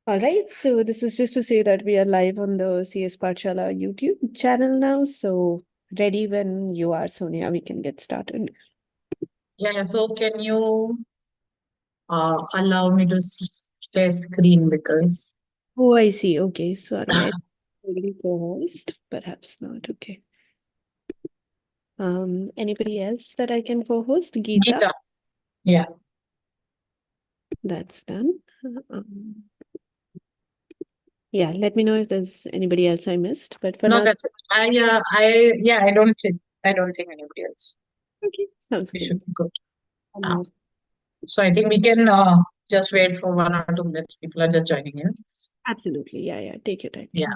All right, so this is just to say that we are live on the CSPathshala YouTube channel now. So ready when you are, Sonia, we can get started. Yeah, so can you allow me to share screen because Oh, I see. Okay, sorry. I already co-host. Perhaps not. Okay. Anybody else that I can co-host? Geeta, Geeta. Yeah, that's done. Um, yeah, let me know if there's anybody else I missed. But for no, now, that's it. I don't think anybody else. okay, sounds We should good. be good. Uh, Almost. so I think we can just wait for 1 or 2 minutes. People are just joining in. Absolutely. Yeah, yeah. Take your time. Yeah.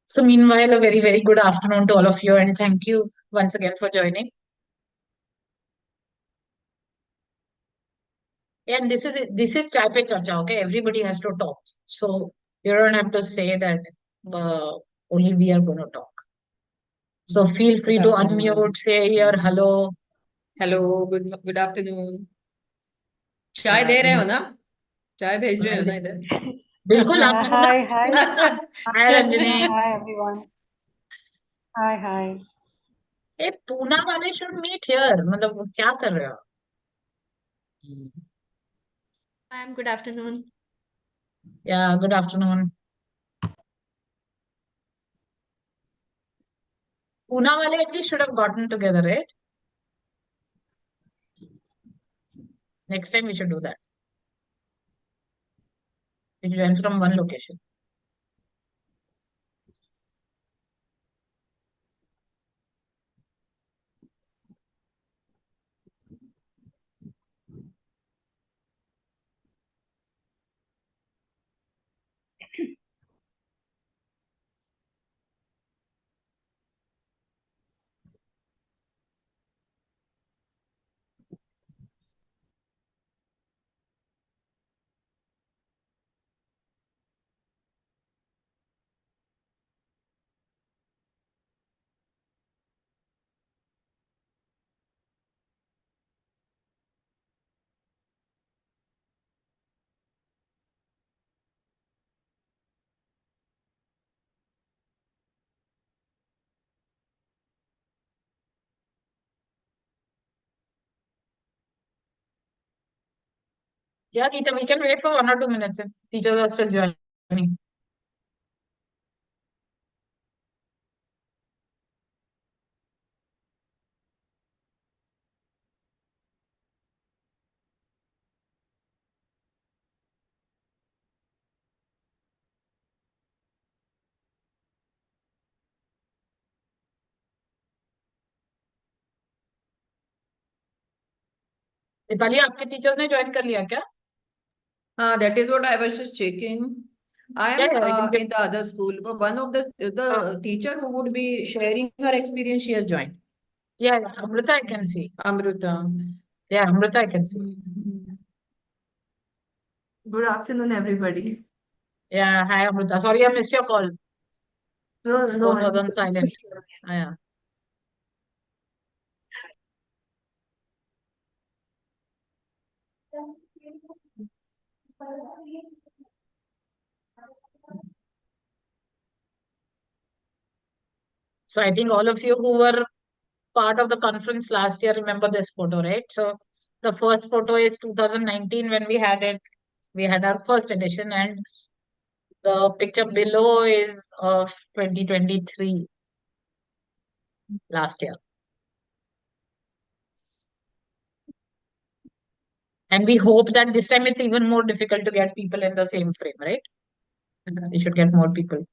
So meanwhile, a very, very good afternoon to all of you, and thank you once again for joining. And this is Chai Pe Charcha, okay? Everybody has to talk. So you don't have to say that uh, only we are going to talk. So feel free to unmute, say your hello. Hello good afternoon चाय दे रहे हो ना चाय भेज रहे हो ना इधर बिल्कुल आप पूना Hi, hi. हाय Ranjani Hi, everyone. Hi, hi. ए पूना वाले शुड मीट हियर मतलब क्या कर रहे हो Ma'am, good afternoon. या गुड आफ्टरनून पूना वाले at least should have gotten together right next time we should do that we join from one location yeah Geeta we can wait for 1 or 2 minutes if teachers are still joining Deepali आपके teachers ने join कर लिया क्या that is what I was just checking. I yeah am yeah you can in the other school, but one of the teacher who would be sharing her experience, she has joined. yeah Amrita I can see Amrita. yeah Amrita I can see Good afternoon, everybody. yeah hi Amrita sorry I missed your call No, no, phone was on silent yeah so I think all of you who were part of the conference last year remember this photo, right? So the first photo is 2019 when we had it. We had our first edition, and the picture below is of 2023 last year. And we hope that this time it's even more difficult to get people in the same frame, right? We should get more people.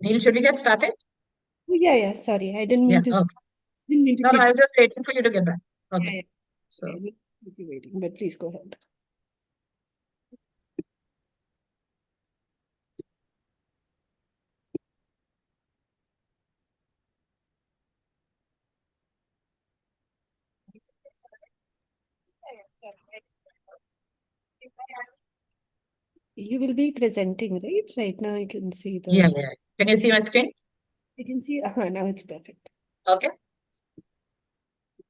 Neil, should we get started? Oh, yeah. Sorry, I didn't Yeah, mean to. okay. Didn't mean to No, keep. I was just waiting for you to get back. Yeah, Okay. yeah. So, Okay, I didn't keep you waiting, but please go ahead. You will be presenting, right? Right now, I can see the. yeah. Can you see my screen? I can see. Now it's perfect. Okay.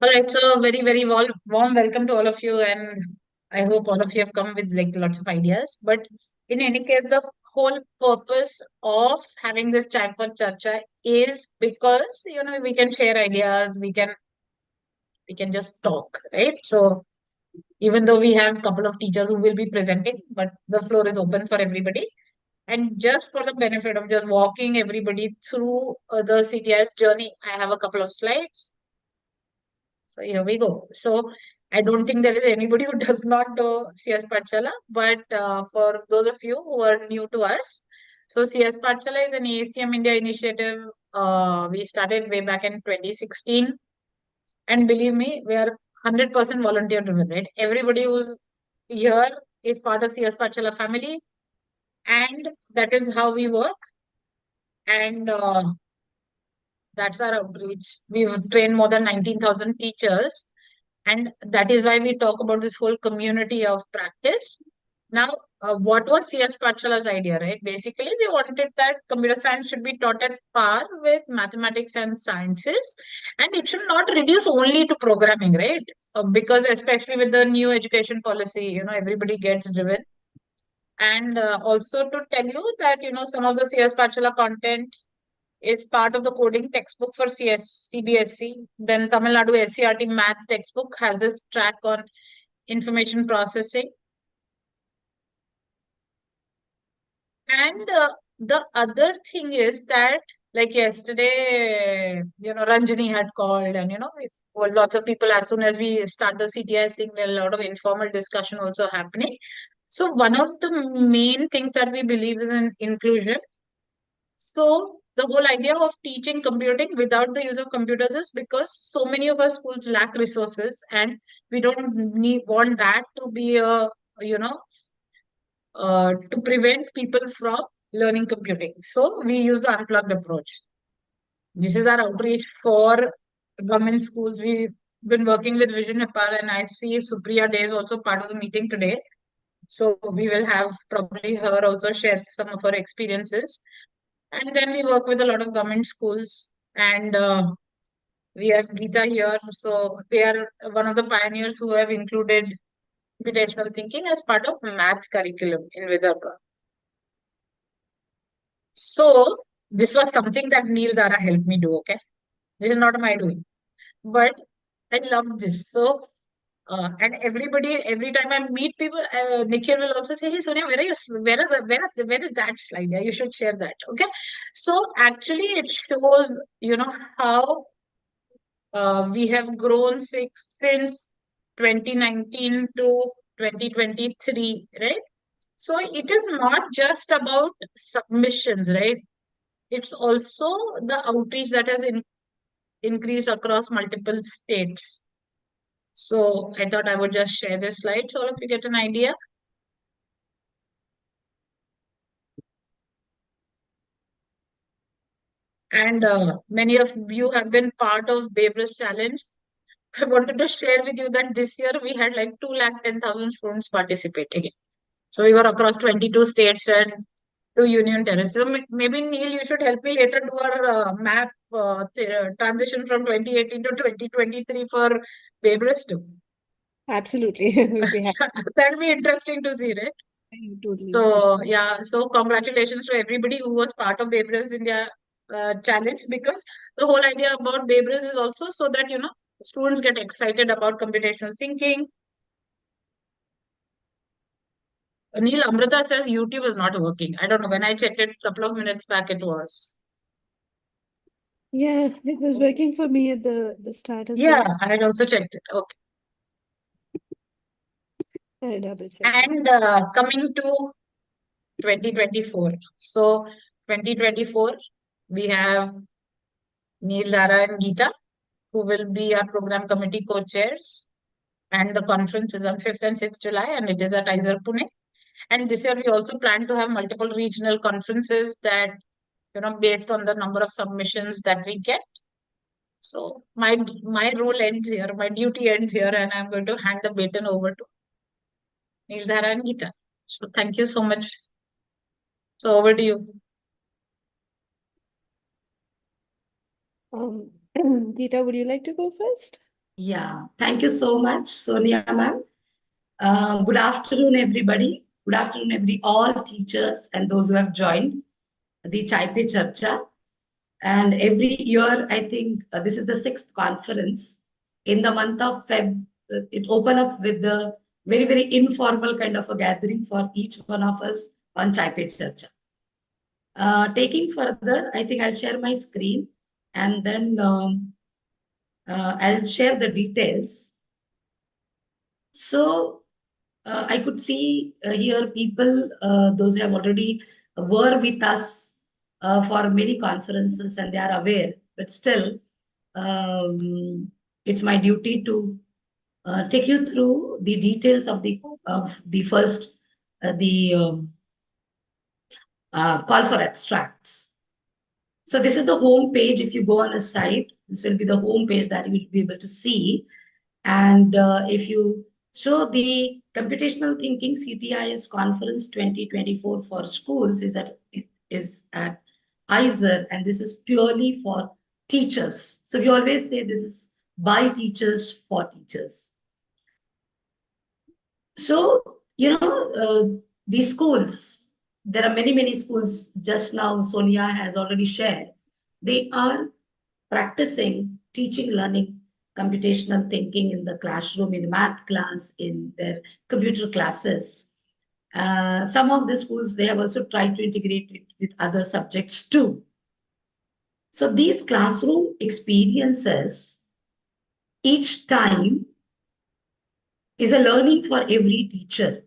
All right. So, very warm welcome to all of you, and I hope all of you have come with like lots of ideas. But in any case, the whole purpose of having this Chai for Charcha is because we can share ideas, we can just talk, right? So even though we have a couple of teachers who will be presenting, but the floor is open for everybody. And just for the benefit of just walking everybody through the CTiS journey, I have a couple of slides. So here we go. So I don't think there is anybody who does not know CSPathshala, but for those of you who are new to us, so CSPathshala is an ACM India initiative. We started way back in 2016. And believe me, we are 100% volunteer driven, right? Everybody who's here is part of CSPathshala family, and that is how we work. And that's our outreach. We've trained more than 19,000 teachers, and that is why we talk about this whole community of practice. Now, what was CS Pathshala's idea, right? Basically, we wanted that computer science should be taught at par with mathematics and sciences, and it should not reduce only to programming, right? Because especially with the new education policy, everybody gets driven. And also to tell you that, some of the CS Pathshala content is part of the coding textbook for CBSE. Then Tamil Nadu SCRT math textbook has this track on information processing. And the other thing is that, like yesterday, Ranjani had called, and lots of people, as soon as we start the CTiS thing, there are a lot of informal discussion also happening. So one of the main things that we believe is in inclusion. So the whole idea of teaching computing without the use of computers is because so many of our schools lack resources, and we don't want that to be to prevent people from learning computing. So we use the unplugged approach. This is our outreach for government schools. We've been working with Vision Nepal, and I see Supriya Day is also part of the meeting today. So we will have probably her also share some of her experiences. And then we work with a lot of government schools, and we have Geeta here. So they are one of the pioneers who have included computational thinking as part of math curriculum in Vidarbha. So this was something that Neil Dara helped me do, okay? This is not my doing. But I love this. So and everybody, every time I meet people, Nikhil will also say, "Hey Sonia, where is that slide? Yeah, you should share that." Okay. So actually it shows, how we have grown since 2019 to 2023, right? So it is not just about submissions, right? It's also the outreach that has increased across multiple states. So I thought I would just share this slide so all of you get an idea. And many of you have been part of Babrus Challenge. I wanted to share with you that this year we had like 210,000 students participating. So we were across 22 states and 2 union territories. So maybe Neil, you should help me later do our map transition from 2018 to 2023 for Babrus too. Absolutely. We'll be happy. That'll be interesting to see, right? Totally. So yeah, so congratulations to everybody who was part of Babrus India challenge, because the whole idea about Babrus is also so that students get excited about computational thinking. Neil, Amrita says YouTube is not working. I don't know. When I checked it a couple of minutes back, it was. Yeah, it was working for me at the start as Yeah, well. I had also checked it. Okay. I double checked. And coming to 2024. So 2024, we have Neil, Dara, and Geeta, who will be our program committee co-chairs. And the conference is on 5th and 6th July, and it is at ISER Pune. And this year we also plan to have multiple regional conferences that, based on the number of submissions that we get. So my role ends here, my duty ends here, and I'm going to hand the baton over to Nirdhara and Geeta. So thank you so much. So over to you. Geeta, would you like to go first? Yeah, thank you so much, Sonia ma'am. Good afternoon, everybody. Good afternoon, all teachers and those who have joined the Chai Pe Charcha. And every year, I think this is the 6th conference. In the month of Feb, it opened up with the very, very informal kind of a gathering for each one of us on Chai Pe Charcha. Taking further, I think I'll share my screen and then I'll share the details. So I could see here people, those who have already were with us for many conferences and they are aware, but still it's my duty to take you through the details of the first, call for abstracts. So this is the home page. If you go on a site, this will be the home page that you will be able to see. And if you show the computational thinking CTiS conference 2024 for schools is at ISER, and this is purely for teachers. So we always say this is by teachers for teachers. So, these schools, there are many, many schools. Just now, Sonia has already shared. They are practicing teaching, learning, computational thinking in the classroom, in math class, in their computer classes. Some of the schools, they have also tried to integrate it with other subjects too. So these classroom experiences, each time, is a learning for every teacher.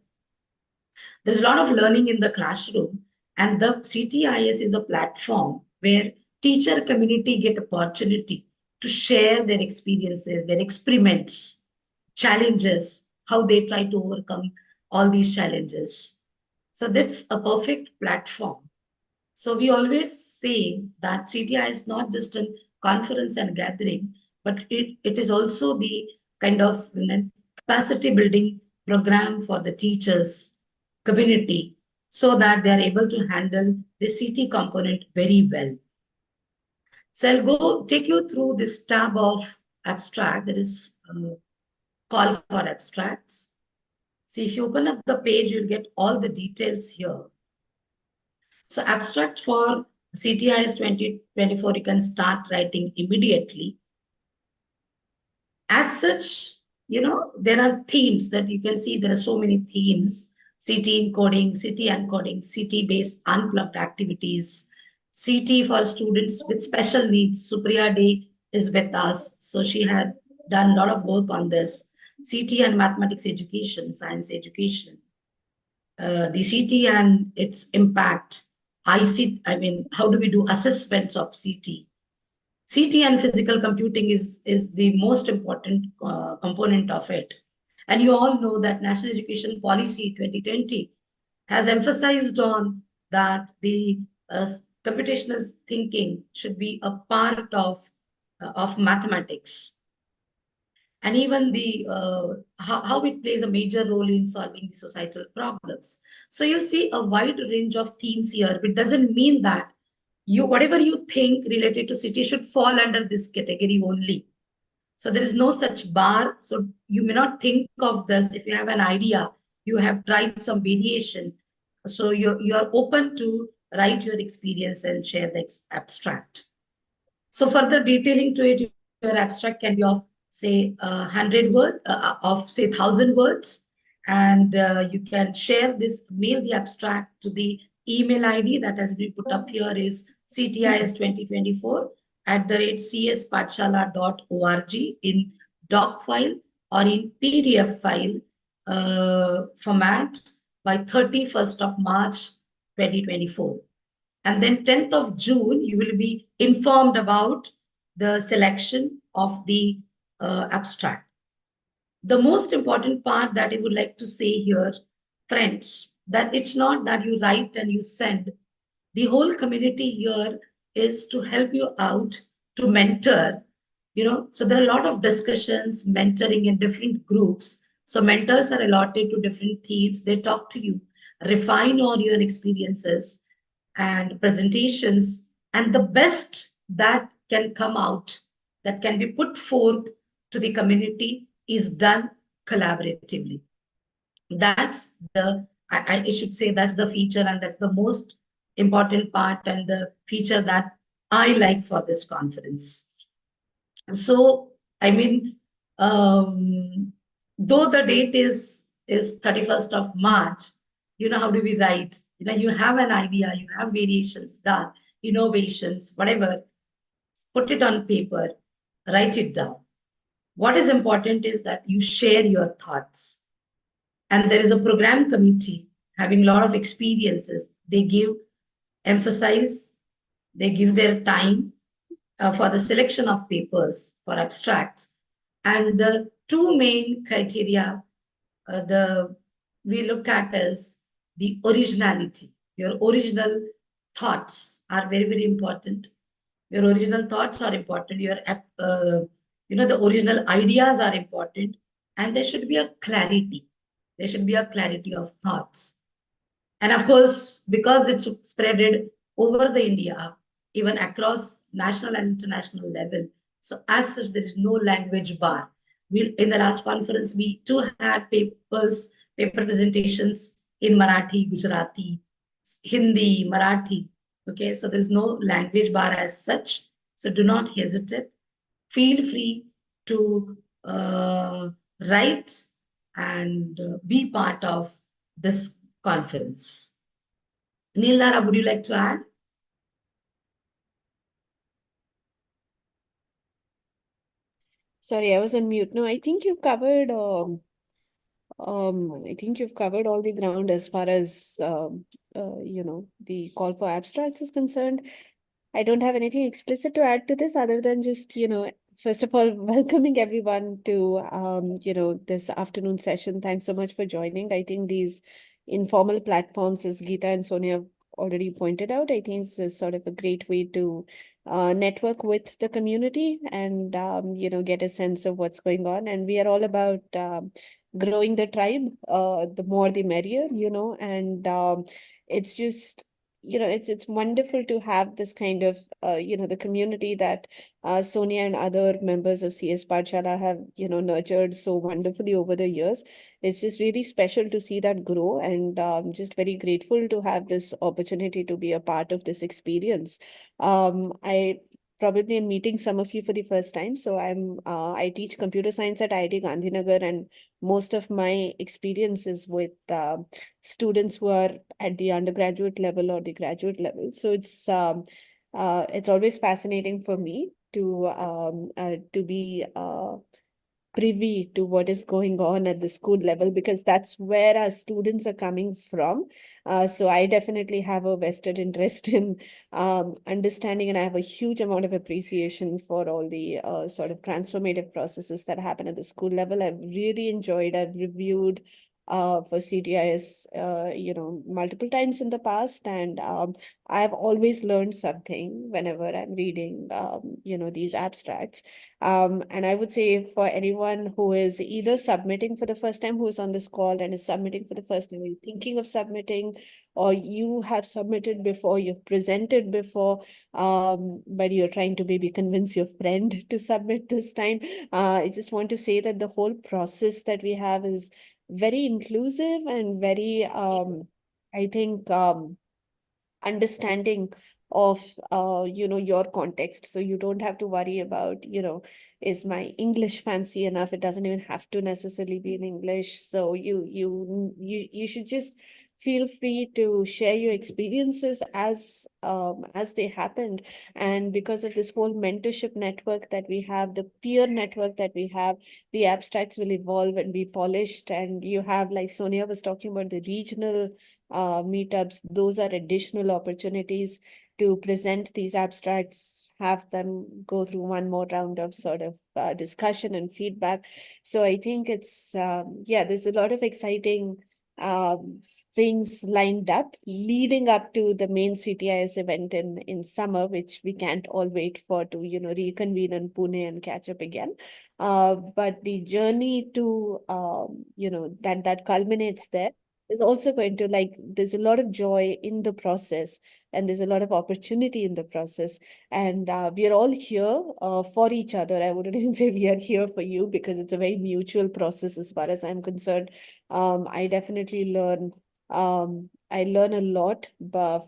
There's a lot of learning in the classroom, and the CTiS is a platform where teacher community get opportunity to share their experiences, their experiments, challenges, how they try to overcome all these challenges. So that's a perfect platform. So we always say that CTI is not just a conference and gathering, but it is also the kind of capacity building program for the teachers community so that they are able to handle the CT component very well. So I'll go take you through this tab of abstract, that is call for abstracts. So if you open up the page, you'll get all the details here. So abstract for CTiS 2024, you can start writing immediately. As such, there are themes that you can see. There are so many themes: CT encoding, CT encoding, CT-based unplugged activities, CT for students with special needs. Supriya Day is with us, so she had done a lot of work on this. CT and mathematics education, science education, the CT and its impact. How do we do assessments of CT? CT and physical computing is the most important component of it. And you all know that National Education Policy 2020 has emphasized on that the computational thinking should be a part of mathematics. And even the how it plays a major role in solving the societal problems. So you'll see a wide range of themes here. It doesn't mean that whatever you think related to CT should fall under this category only. So there is no such bar. So you may not think of this. If you have an idea, you have tried some variation. So you're open to write your experience and share the abstract. So further detailing to it, your abstract can be of say 100 words, of say 1,000 words. And you can share this, mail the abstract to the email ID that has been put up here is CTiS2024@CSPathshala.org in doc file or in PDF file format by 31st of March 2024. And then 10th of June, you will be informed about the selection of the abstract. The most important part that I would like to say here, friends, that it's not that you write and you send. The whole community here is to help you out, to mentor, so there are a lot of discussions, mentoring in different groups. So mentors are allotted to different themes. They talk to you, refine all your experiences and presentations, and the best that can come out, that can be put forth to the community, is done collaboratively. That's I should say that's the feature, and that's the most important part and the feature that I like for this conference. So, I mean, though the date is 31st of March, how do we write? You have an idea, you have variations done, innovations, whatever, put it on paper, write it down. What is important is that you share your thoughts. And there is a program committee having a lot of experiences. They emphasize, they give their time for the selection of papers for abstracts. And the two main criteria we look at is the originality. Your original thoughts are very, very important. Your original thoughts are important. The original ideas are important. And there should be a clarity. There should be a clarity of thoughts. And of course, because it's spreaded over the India, even across national and international level, so as such, there is no language bar. In the last conference, we too had paper presentations in Marathi, Gujarati, Hindi, Marathi. Okay, so there's no language bar as such. So do not hesitate. Feel free to write and be part of this conference. Neelara, would you like to add? Sorry, I was on mute. No, I think you've covered I think you've covered all the ground as far as the call for abstracts is concerned. I don't have anything explicit to add to this other than just, first of all, welcoming everyone to, this afternoon session. Thanks so much for joining. I think these informal platforms, as Geeta and Sonia already pointed out, I think it's sort of a great way to network with the community and, get a sense of what's going on. And we are all about growing the tribe, the more the merrier, and it's just it's wonderful to have this kind of the community that Sonia and other members of CSPathshala have nurtured so wonderfully over the years. It's just really special to see that grow, and just very grateful to have this opportunity to be a part of this experience. I probably am meeting some of you for the first time. So I teach computer science at IIT Gandhinagar, and most of my experience is with students who are at the undergraduate level or the graduate level. So it's always fascinating for me to be privy to what is going on at the school level, because that's where our students are coming from. So I definitely have a vested interest in understanding, and I have a huge amount of appreciation for all the sort of transformative processes that happen at the school level. I've really enjoyed, I've reviewed for CTiS, multiple times in the past, and I've always learned something whenever I'm reading, these abstracts. And I would say for anyone who is either submitting for the first time, who is on this call and is submitting for the first time, you're thinking of submitting, or you have submitted before, you've presented before, but you're trying to maybe convince your friend to submit this time. I just want to say that the whole process that we have is very inclusive and very, I think, understanding of your context. So you don't have to worry about is my English fancy enough? It doesn't even have to necessarily be in English. So you should just feel free to share your experiences as they happened. And because of this whole mentorship network that we have, the peer network that we have, the abstracts will evolve and be polished. And you have, like Sonia was talking about, the regional meetups. Those are additional opportunities to present these abstracts, have them go through one more round of sort of discussion and feedback. So I think it's, yeah, there's a lot of exciting things lined up leading up to the main CTiS event in summer, which we can't all wait for to, reconvene in Pune and catch up again. But the journey to, that culminates there is also going to, like, there's a lot of joy in the process and there's a lot of opportunity in the process. And we are all here for each other. I wouldn't even say we are here for you because it's a very mutual process as far as I'm concerned. I definitely I learn a lot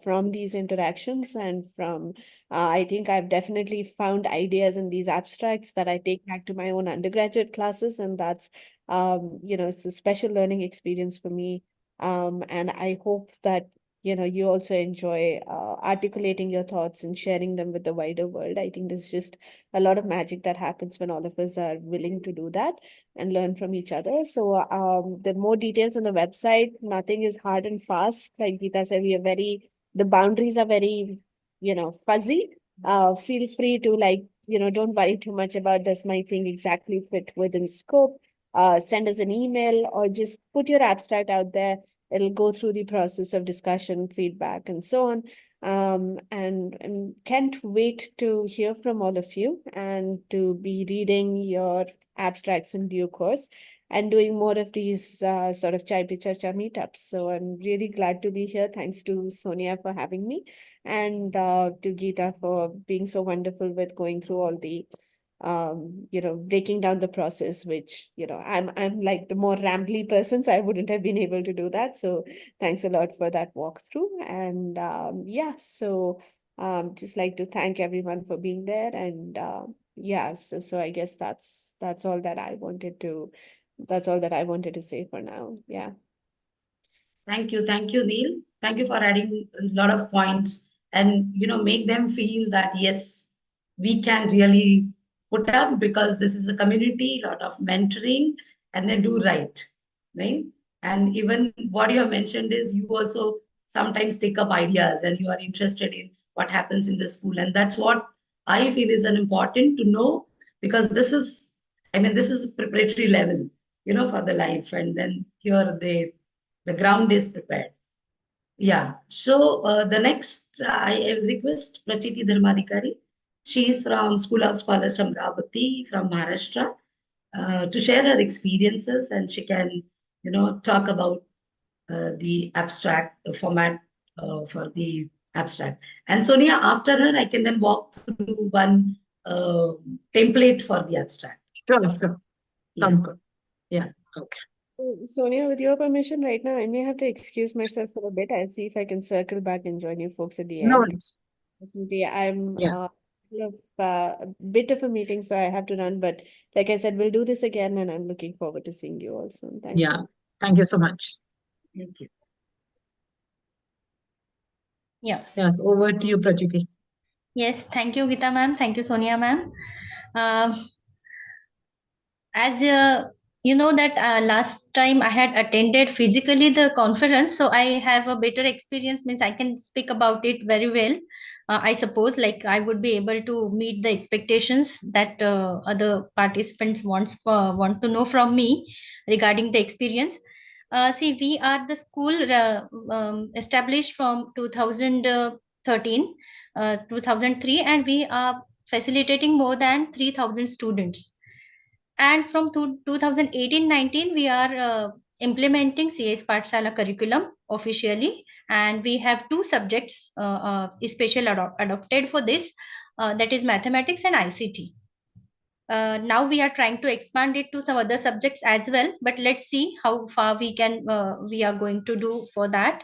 from these interactions and from, I think I've definitely found ideas in these abstracts that I take back to my own undergraduate classes. And that's, it's a special learning experience for me. And I hope that, you also enjoy articulating your thoughts and sharing them with the wider world. I think there's just a lot of magic that happens when all of us are willing to do that and learn from each other. So the more details on the website, nothing is hard and fast. Like Geeta said, the boundaries are very, fuzzy. Feel free to, like, don't worry too much about, does my thing exactly fit within scope? Send us an email or just put your abstract out there. It'll go through the process of discussion, feedback, and so on. And can't wait to hear from all of you and to be reading your abstracts in due course and doing more of these sort of Chai Pe Charcha meetups. So I'm really glad to be here. Thanks to Sonia for having me and to Geeta for being so wonderful with going through all the breaking down the process, which, I'm like the more rambly person, so I wouldn't have been able to do that. So thanks a lot for that walkthrough. And yeah, so just like to thank everyone for being there. And yeah, so I guess that's all that I wanted to say for now. Yeah. Thank you, Neil. Thank you for adding a lot of points and make them feel that yes, we can really put up because this is a community, lot of mentoring, and then do right? And even what you have mentioned is you also sometimes take up ideas and you are interested in what happens in the school, and that's what I feel is an important to know because this is preparatory level, for the life, and then here the ground is prepared. Yeah. So the next, I request Prachiti Dharmadikari. She is from School of Scholars Amravati from Maharashtra to share her experiences, and she can, talk about the abstract format for the abstract. And Sonia, after her, I can then walk through one template for the abstract. Sure. Sounds good. Yeah. Okay. Sonia, with your permission, right now, I may have to excuse myself for a bit. I'll see if I can circle back and join you folks at the No end. worries. I'm Yeah. a bit of a meeting, so I have to run. But like I said, we'll do this again, and I'm looking forward to seeing you also. Thanks. Yeah. Thank you so much. Thank you. Yeah. Yes, over to you, Prachiti. Yes. Thank you, Geeta ma'am. Thank you, Sonia ma'am. As you know that last time I had attended physically the conference, so I have a better experience, means I can speak about it very well. I suppose like I would be able to meet the expectations that other participants want to know from me regarding the experience. See, we are the school established from 2013, 2003, and we are facilitating more than 3,000 students. And from 2018-19, we are implementing CSPathshala curriculum officially, and we have two subjects special adopted for this, that is mathematics and ICT. Now we are trying to expand it to some other subjects as well, but let's see how far we are going to do for that.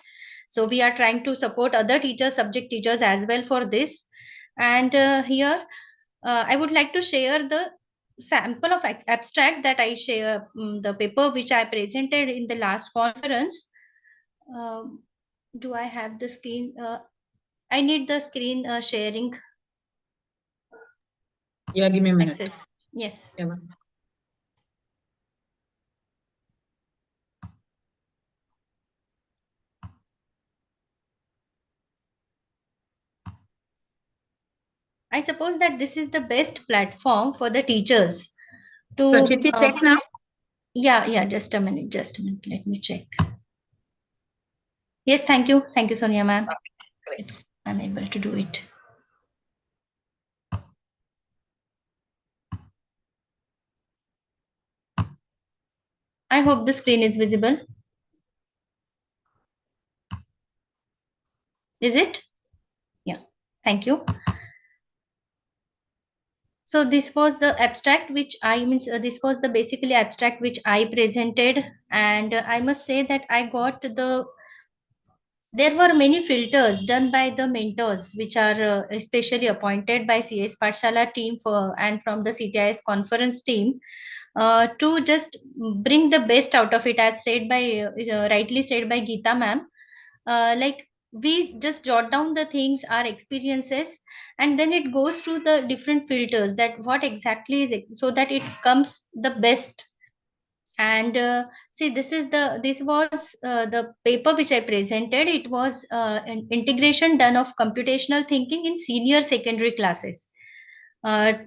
So we are trying to support other teachers, subject teachers as well for this. And here I would like to share the sample of abstract that I share, the paper which I presented in the last conference. Do I have the screen? I need the screen sharing Yeah, give me a minute. access. Yes. Yeah. I suppose that this is the best platform for the teachers to. Prachiti, check now. Yeah, just a minute. Let me check. Yes, thank you, Sonia ma'am. I'm able to do it. I hope the screen is visible. Is it? Yeah, thank you. So this was the abstract which I means this was the basically abstract which I presented, and I must say that I got the. There were many filters done by the mentors, which are especially appointed by CSPathshala team for and from the CTiS conference team, to just bring the best out of it, as said by rightly said by Geeta ma'am. Like we just jot down the things, our experiences, and then it goes through the different filters that what exactly is so that it comes the best. And see, this was the paper which I presented. It was an integration done of computational thinking in senior secondary classes.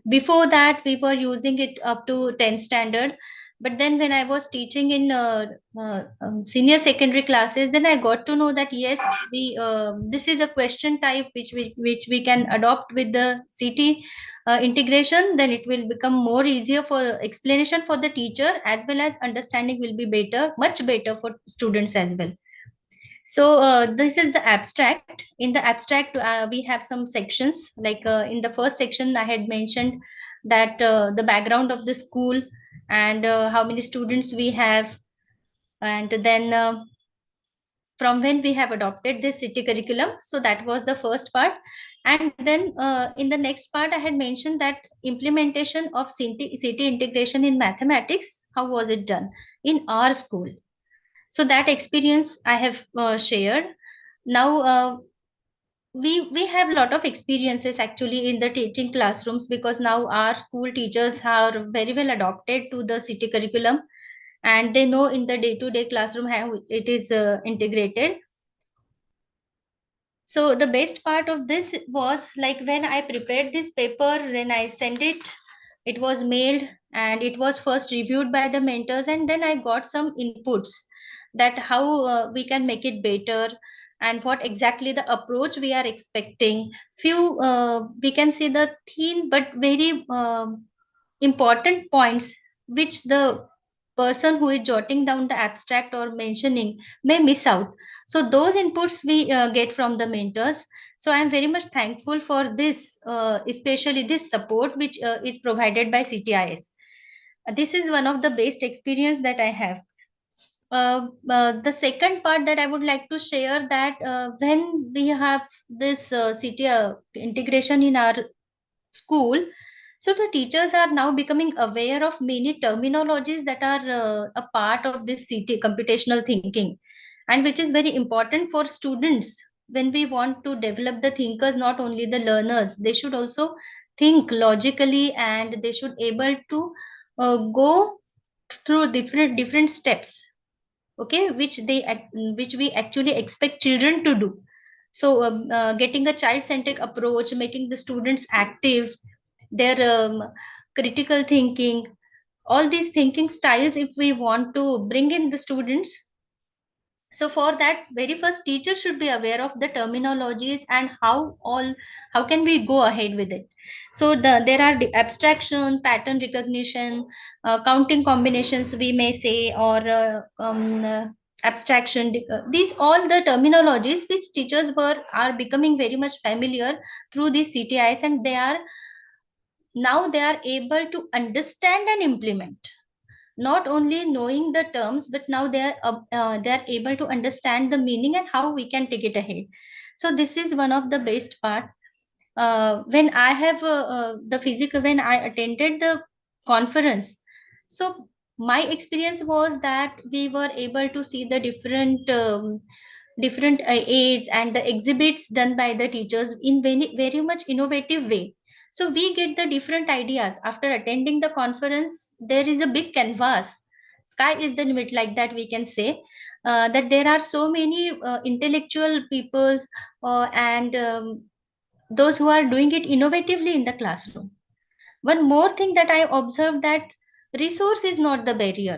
Before that, we were using it up to 10th standard. But then when I was teaching in senior secondary classes, then I got to know that yes, this is a question type which we can adopt with the CT integration. Then it will become more easier for explanation for the teacher, as well as understanding will be better, much better for students as well. So this is the abstract. In the abstract, we have some sections. Like in the first section, I had mentioned that the background of the school and how many students we have, and then from when we have adopted this city curriculum. So that was the first part. And then in the next part, I had mentioned that implementation of city integration in mathematics. How was it done in our school? So that experience I have shared. Now we have a lot of experiences actually in the teaching classrooms, because now our school teachers are very well adopted to the city curriculum, and they know in the day-to-day classroom how it is integrated. So the best part of this was, like, when I prepared this paper, then I sent it. It was mailed and it was first reviewed by the mentors, and then I got some inputs that how we can make it better and what exactly the approach we are expecting. Few we can see the thin but very important points which the person who is jotting down the abstract or mentioning may miss out. So those inputs we get from the mentors. So I am very much thankful for this, especially this support which is provided by CTiS. This is one of the best experience that I have. The second part that I would like to share, that when we have this city integration in our school, so the teachers are now becoming aware of many terminologies that are a part of this CT computational thinking, and which is very important for students. When we want to develop the thinkers, not only the learners, they should also think logically, and they should able to go through different steps, okay, which we actually expect children to do. So getting a child centric approach, making the students active, their critical thinking, all these thinking styles, if we want to bring in the students, so for that, very first, teacher should be aware of the terminologies and how can we go ahead with it. So there are the abstraction, pattern recognition, counting combinations, we may say, or abstraction. These all the terminologies which teachers were are becoming very much familiar through these CTIs, and they are able to understand and implement, not only knowing the terms, but now they are able to understand the meaning and how we can take it ahead. So this is one of the best part. When I have the physical when I attended the conference, so my experience was that we were able to see the different aids and the exhibits done by the teachers in very much innovative way. So we get the different ideas after attending the conference. There is a big canvas, sky is the limit, like that we can say. That there are so many intellectual peoples and those who are doing it innovatively in the classroom. One more thing that I observed, that resource is not the barrier.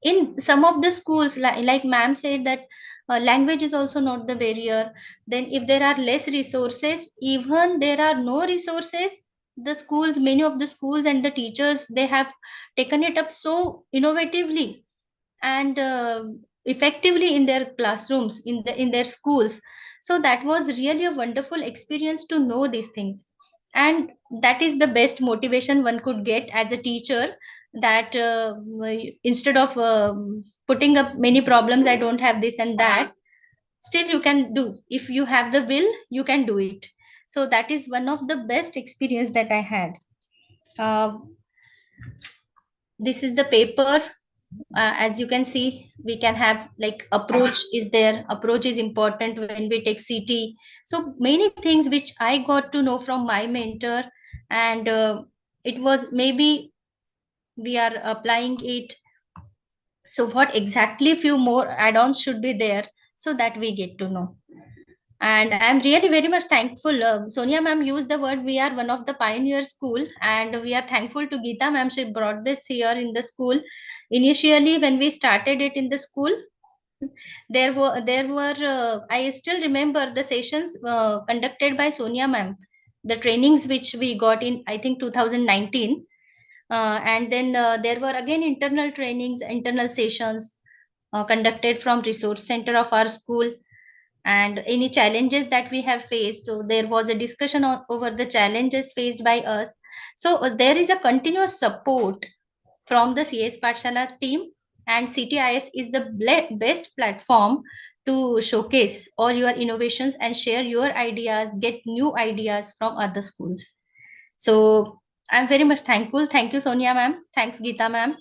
In some of the schools, like ma'am said, that language is also not the barrier. Then if there are less resources, even there are no resources, the schools, many of the schools and the teachers, they have taken it up so innovatively and effectively in their classrooms, in their schools. So that was really a wonderful experience to know these things. And that is the best motivation one could get as a teacher, that instead of putting up many problems, I don't have this and that, still you can do. If you have the will, you can do it. So that is one of the best experience that I had. uh, this is the paper. As you can see, we can have like approach is there. Approach is important when we take CT. So many things which I got to know from my mentor, and it was maybe we are applying it. So what exactly few more add-ons should be there, so that we get to know. And I'm really very much thankful. Sonia ma'am used the word we are one of the pioneer school, and we are thankful to Geeta ma'am. She brought this here in the school. Initially, when we started it in the school, there were I still remember the sessions conducted by Sonia ma'am, the trainings which we got in, I think, 2019. And then there were again internal trainings, internal sessions conducted from resource center of our school, and any challenges that we have faced. So there was a discussion over the challenges faced by us. So there is a continuous support from the CSPathshala team, and CTiS is the best platform to showcase all your innovations and share your ideas, get new ideas from other schools. So I'm very much thankful. Thank you, Sonia ma'am. Thanks, Geeta ma'am.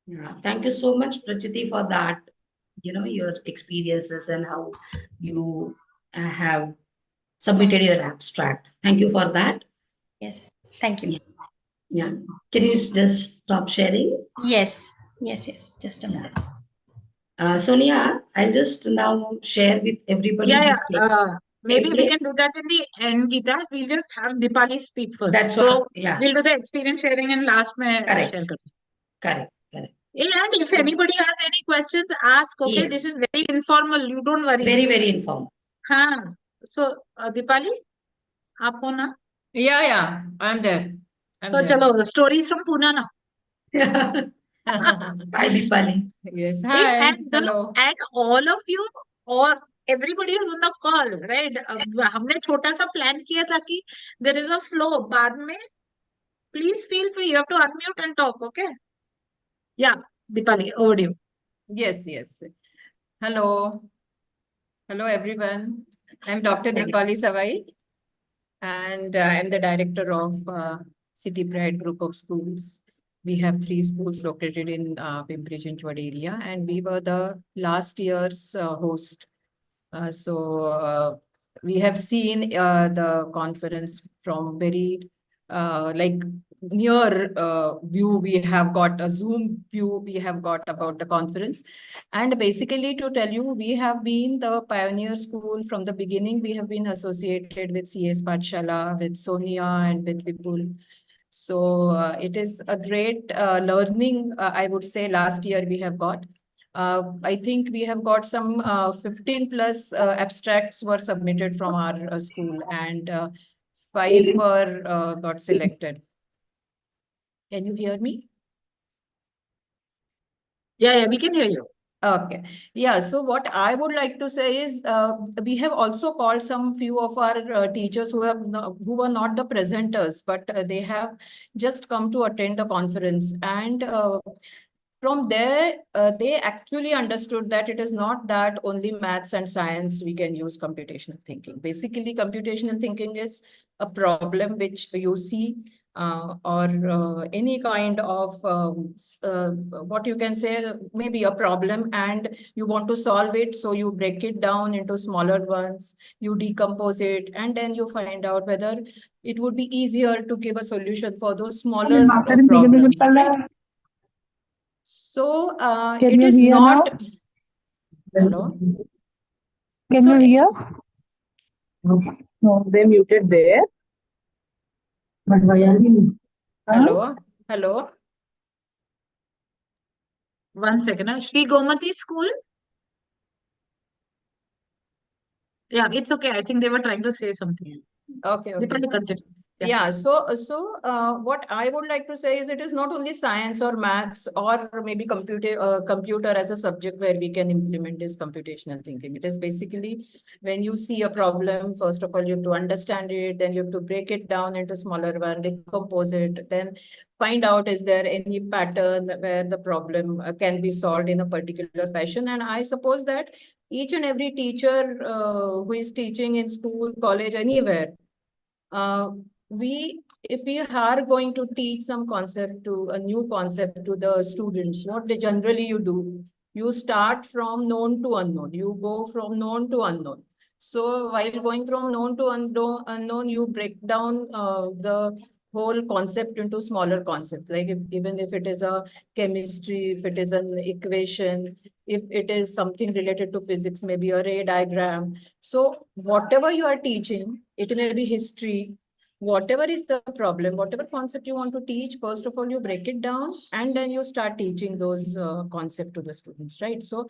Yeah, thank you so much, Prachiti, for that. Your experiences and how you have submitted your abstract. Thank you for that. Yes, thank you. Yeah. Can you just stop sharing? Yes, yes, yes. Just a minute. Sonia, I'll just now share with everybody. Yeah, the yeah. Maybe we template. can do that in the end, Geeta. We'll just have Dipali speak first. That's So what, yeah, we'll do the experience sharing and last mein share correct, kar. correct. And if anybody has any questions, ask. Okay, this Yes, is very informal. You don't worry. very, very informal. हाँ. So Dipali, आप हो ना? Yeah, I'm there. I'm So there. चलो stories from Pune ना. Hi, Deepali. Yes, hi. And Hello. and all of you or everybody is on the call, right? हमने छोटा सा plan किया था कि there is a flow. बाद में please feel free. You have to unmute and talk, okay? Yeah, Dipali, over to you. Yes. Hello. Hello, everyone. I'm Dr. Dipali Savai, and I'm the director of City Pride Group of Schools. We have 3 schools located in Pimpri-Chinchwad area, and we were the last year's host. So we have seen the conference from very like near view. We have got a Zoom view we have got about the conference. And basically, to tell you, we have been the pioneer school from the beginning. We have been associated with CSPathshala, with Sonia, and with Vipul. So it is a great learning, I would say, last year we have got. I think we have got some 15 plus abstracts were submitted from our school, and 5 were got selected. Can you hear me? Yeah, we can hear you. Okay. Yeah. So what I would like to say is, we have also called some few of our teachers who who were not the presenters, but they have just come to attend the conference. And from there, they actually understood that it is not that only maths and science we can use computational thinking. Basically, computational thinking is a problem which you see or any kind of what you can say, maybe a problem, and you want to solve it. So you break it down into smaller ones, you decompose it, and then you find out whether it would be easier to give a solution for those smaller problems, right? So Can it you is hear not. now? Hello? Can So you hear? No, they muted there. But why are you? Hello, hello. One second. Shri Gomati School? Yeah, it's okay. I think they were trying to say something. Okay, okay. Deepali, continue. Yeah, so what I would like to say is it is not only science or maths or maybe computer as a subject where we can implement this computational thinking. It is basically when you see a problem, first of all, you have to understand it, then you have to break it down into smaller one, decompose it, then find out is there any pattern where the problem can be solved in a particular fashion. And I suppose that each and every teacher who is teaching in school, college, anywhere, uh, if we are going to teach some concept to a new concept to the students, what they generally you do, you start from known to unknown. You go from known to unknown. So while going from known to unknown, you break down the whole concept into smaller concepts. Like even if it is a chemistry, if it is an equation, if it is something related to physics, maybe a ray diagram. So whatever you are teaching, it may be history, whatever is the problem, whatever concept you want to teach, first of all, you break it down and then you start teaching those concept to the students, right? So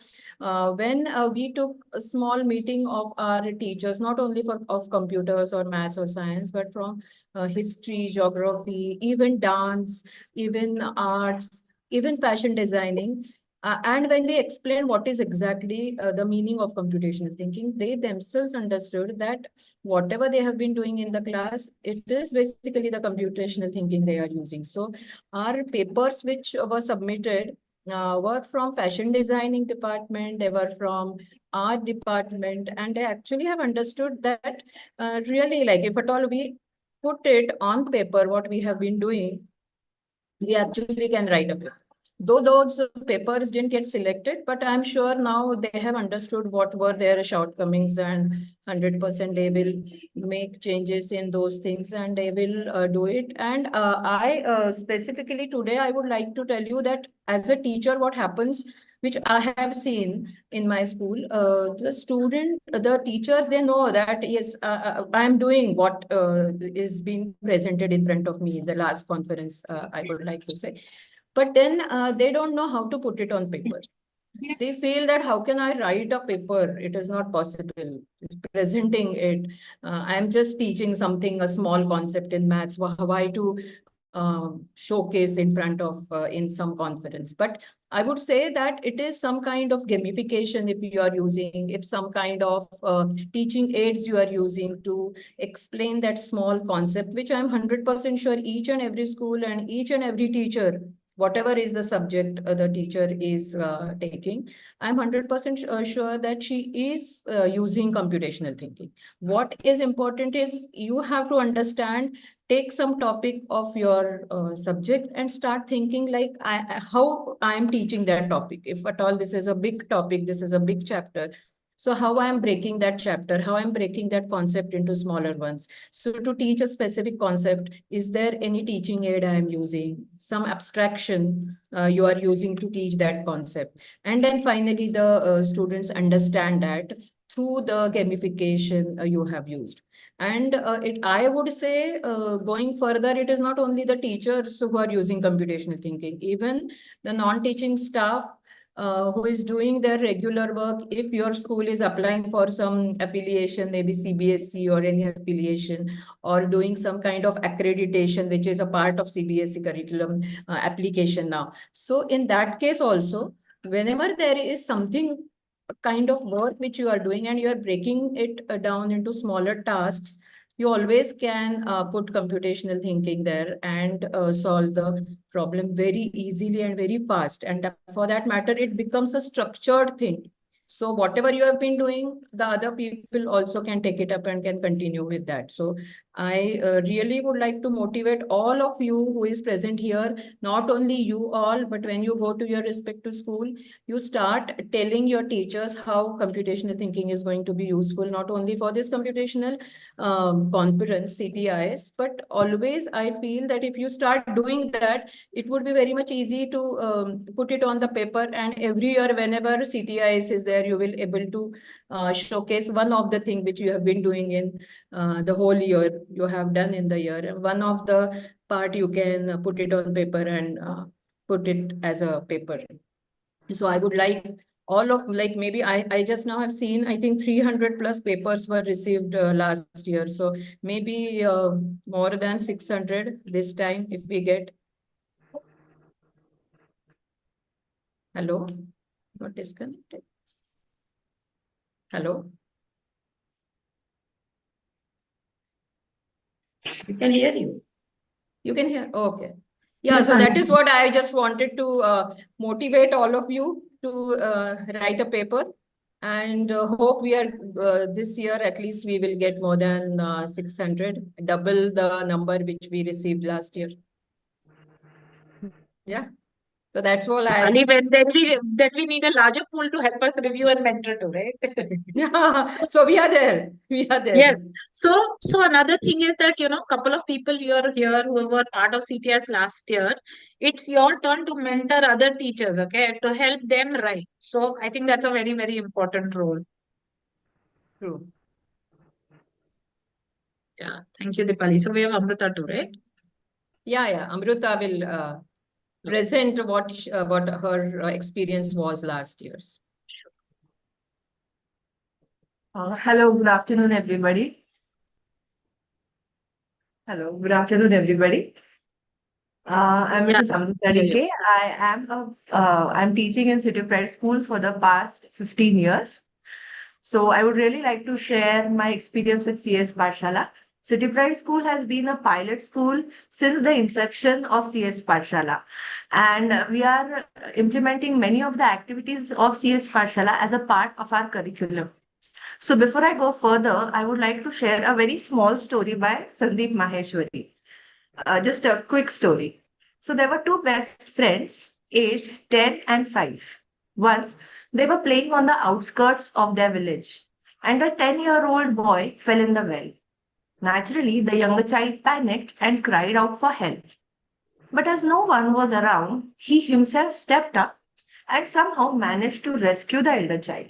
when we took a small meeting of our teachers, not only of computers or maths or science, but from history, geography, even dance, even arts, even fashion designing, and when we explain what is exactly the meaning of computational thinking, they themselves understood that whatever they have been doing in the class, it is basically the computational thinking they are using. So our papers which were submitted were from fashion designing department, they were from art department, and they actually have understood that really, like, if at all we put it on paper, what we have been doing, we actually can write a paper. Though those papers didn't get selected, but I'm sure now they have understood what were their shortcomings, and 100% they will make changes in those things and they will do it. And I specifically today, I would like to tell you that as a teacher, what happens, which I have seen in my school, the teachers, they know that, yes, I am doing what is being presented in front of me in the last conference, I would like to say. But then they don't know how to put it on paper. They feel that how can I write a paper? It is not possible. Presenting it, I am just teaching something, a small concept in maths. Why to showcase in front of in some conference? But I would say that it is some kind of gamification if you are using, if some kind of teaching aids you are using to explain that small concept, which I'm 100% sure each and every school and each and every teacher, whatever is the subject the teacher is taking, I'm 100% sure that she is using computational thinking. What is important is you have to understand, take some topic of your subject and start thinking like how I am teaching that topic. If at all this is a big topic, this is a big chapter. So how I am breaking that chapter, how I'm breaking that concept into smaller ones. So to teach a specific concept, is there any teaching aid I am using? Some abstraction you are using to teach that concept. And then finally, the students understand that through the gamification you have used. And I would say, going further, it is not only the teachers who are using computational thinking, even the non-teaching staff who is doing their regular work. If your school is applying for some affiliation, maybe CBSE or any affiliation, or doing some kind of accreditation, which is a part of CBSE curriculum application now. So in that case also, whenever there is something kind of work which you are doing and you are breaking it down into smaller tasks, you always can put computational thinking there and solve the problem very easily and very fast. And for that matter, it becomes a structured thing. So whatever you have been doing, the other people also can take it up and can continue with that. So I really would like to motivate all of you who is present here, not only you all, but when you go to your respective school, you start telling your teachers how computational thinking is going to be useful, not only for this computational conference, CTiS, but always I feel that if you start doing that, it would be very much easy to put it on the paper. And every year, whenever CTiS is there, where you will able to showcase one of the thing which you have been doing in the whole year, you have done in the year. And one of the part you can put it on paper and put it as a paper. So I would like all of, like, maybe I just now have seen, I think 300 plus papers were received last year. So maybe more than 600 this time if we get. Hello, got disconnected. Hello. We can hear you. You can hear? Okay. Yeah, Yes, so that is I'm- what I just wanted to motivate all of you to write a paper, and hope we are this year at least we will get more than 600, double the number which we received last year. Yeah. So that's all Ali, then we need a larger pool to help us review and mentor too, right? Yeah. So we are there. We are there. Yes. So another thing is that, couple of people you're here who were part of CTiS last year, it's your turn to mentor other teachers, okay, to help them write. So I think that's a very, very important role. True. Yeah. Thank you, Dipali. So we have Amrita too, right? Yeah. Amrita will present what her experience was last year's. Hello, good afternoon, everybody. Hello, good afternoon, everybody. I'm Yeah. Mrs. Amrita Yeah, yeah. DK. I'm teaching in City Pride School for the past 15 years. So I would really like to share my experience with CSPathshala. City Pride School has been a pilot school since the inception of CSPathshala. And we are implementing many of the activities of CSPathshala as a part of our curriculum. So before I go further, I would like to share a very small story by Sandeep Maheshwari. Just a quick story. So there were two best friends, aged 10 and 5. Once they were playing on the outskirts of their village, and a 10-year-old boy fell in the well. Naturally, the younger child panicked and cried out for help. But as no one was around, he himself stepped up and somehow managed to rescue the elder child.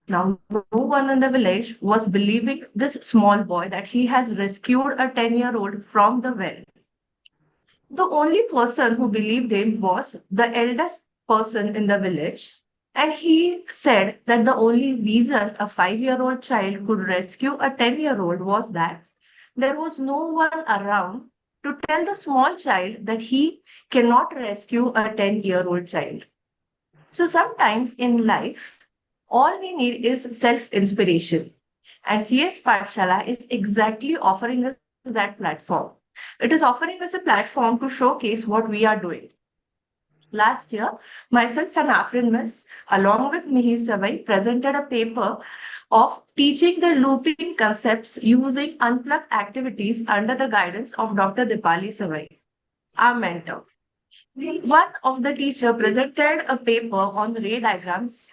Now, no one in the village was believing this small boy that he has rescued a 10-year-old from the well. The only person who believed him was the eldest person in the village. And he said that the only reason a 5-year-old child could rescue a 10-year-old was that there was no one around to tell the small child that he cannot rescue a 10-year-old child. So sometimes in life, all we need is self-inspiration. And CSPathshala is exactly offering us that platform. It is offering us a platform to showcase what we are doing. Last year, myself and Afrin Miss, along with Mihir Savai, presented a paper of teaching the looping concepts using unplugged activities under the guidance of Dr. Dipali Savai, our mentor. One of the teacher presented a paper on ray diagrams,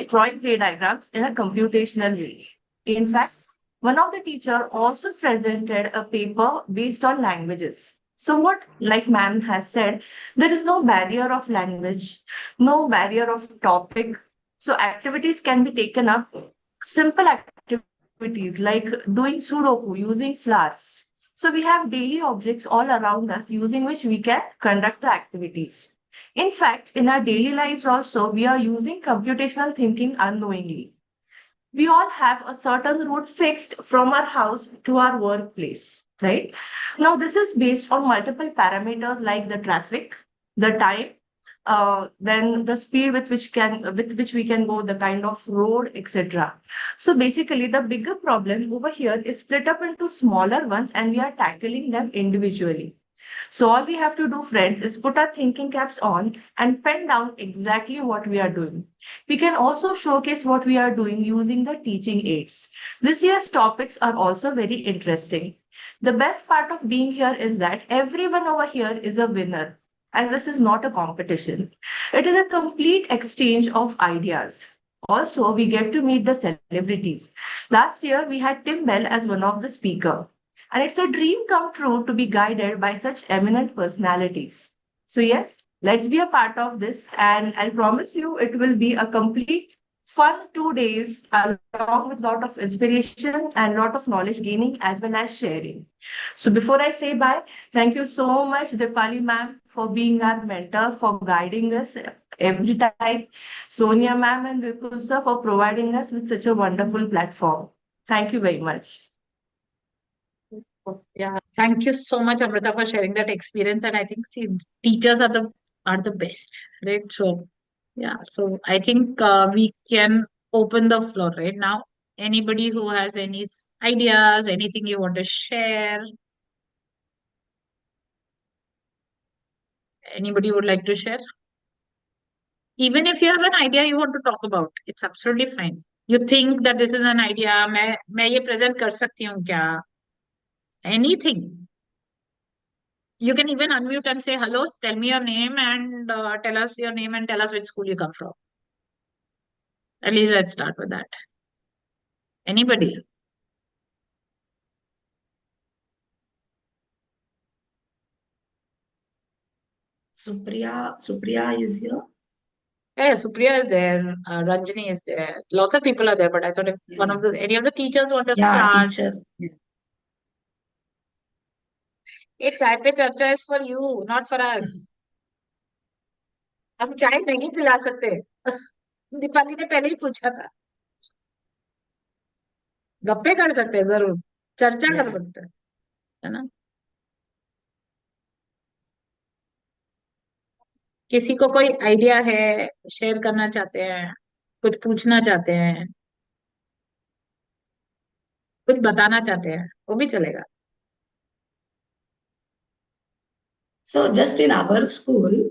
drawing ray diagrams in a computational way. In fact, one of the teacher also presented a paper based on languages. So what, like ma'am has said, there is no barrier of language, no barrier of topic. So activities can be taken up, simple activities like doing Sudoku using flowers. So we have daily objects all around us using which we can conduct the activities. In fact, in our daily lives also, we are using computational thinking unknowingly. We all have a certain route fixed from our house to our workplace, right? Now, this is based on multiple parameters like the traffic, the time, then the speed with which we can go, the kind of road, etc. So basically, the bigger problem over here is split up into smaller ones, and we are tackling them individually. So all we have to do, friends, is put our thinking caps on and pen down exactly what we are doing. We can also showcase what we are doing using the teaching aids. This year's topics are also very interesting. The best part of being here is that everyone over here is a winner. And this is not a competition. It is a complete exchange of ideas. Also, we get to meet the celebrities. Last year, we had Tim Bell as one of the speakers. And it's a dream come true to be guided by such eminent personalities. So yes, let's be a part of this. And I promise you it will be a complete fun 2 days along with lot of inspiration and lot of knowledge gaining as well as sharing. So before I say bye, thank you so much, Dipali ma'am, for being our mentor, for guiding us every time. Sonia ma'am and Vipul sir for providing us with such a wonderful platform. Thank you very much. Yeah, thank you so much, Amrita, for sharing that experience. And I think, see, teachers are the best, right? So, yeah. So I think we can open the floor right now. Anybody who has any ideas, anything you want to share? Anybody would like to share? Even if you have an idea you want to talk about, it's absolutely fine. You think that this is an idea, मैं ये present कर सकती हूँ क्या? Anything. You can even unmute and say, hello, tell me your name and tell us your name and tell us which school you come from. At least let's start with that. Anybody? Supriya is here. Yeah, Supriya is there. Ranjani is there. Lots of people are there, but I thought if one of any of the teachers want to start. Teacher. Hey, chai pe charcha is for you, not for us. हम चाय नहीं पिला सकते. दीपाली ने पहले ही पूछा था. गप्पे कर सकते हैं जरूर, चर्चा कर सकते हैं, है ना? किसी को कोई आइडिया है, शेयर करना चाहते हैं, कुछ पूछना चाहते हैं, कुछ बताना चाहते हैं, वो भी चलेगा. So just in our school,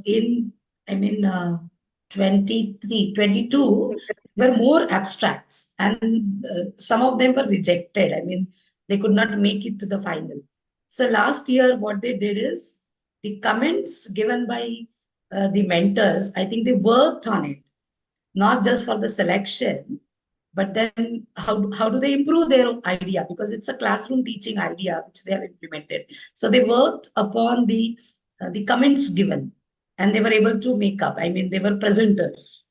in 23, 22 were more abstracts, and some of them were rejected. I mean, they could not make it to the final. So last year, what they did is the comments given by the mentors, I think they worked on it, not just for the selection, but then how do they improve their idea? Because it's a classroom teaching idea which they have implemented. So they worked upon the comments given, and they were able to make up. I mean, they were presenters.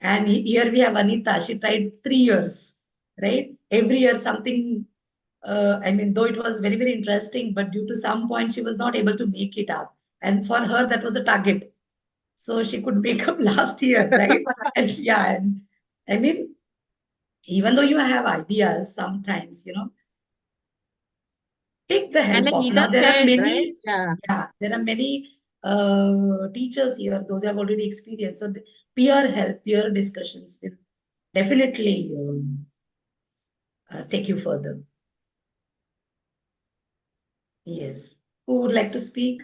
And here we have Anita. She tried 3 years, right? Every year something. I mean, though it was very, very interesting, but due to some point she was not able to make it up. And for her, that was a target. So she could make up last year, right? And yeah, and I mean, even though you have ideas, sometimes, take the help And of. Anita Now, there are said, many, right? Yeah. there are many teachers here, those who have already experienced. So the peer help, peer discussions will definitely take you further. Yes. Who would like to speak?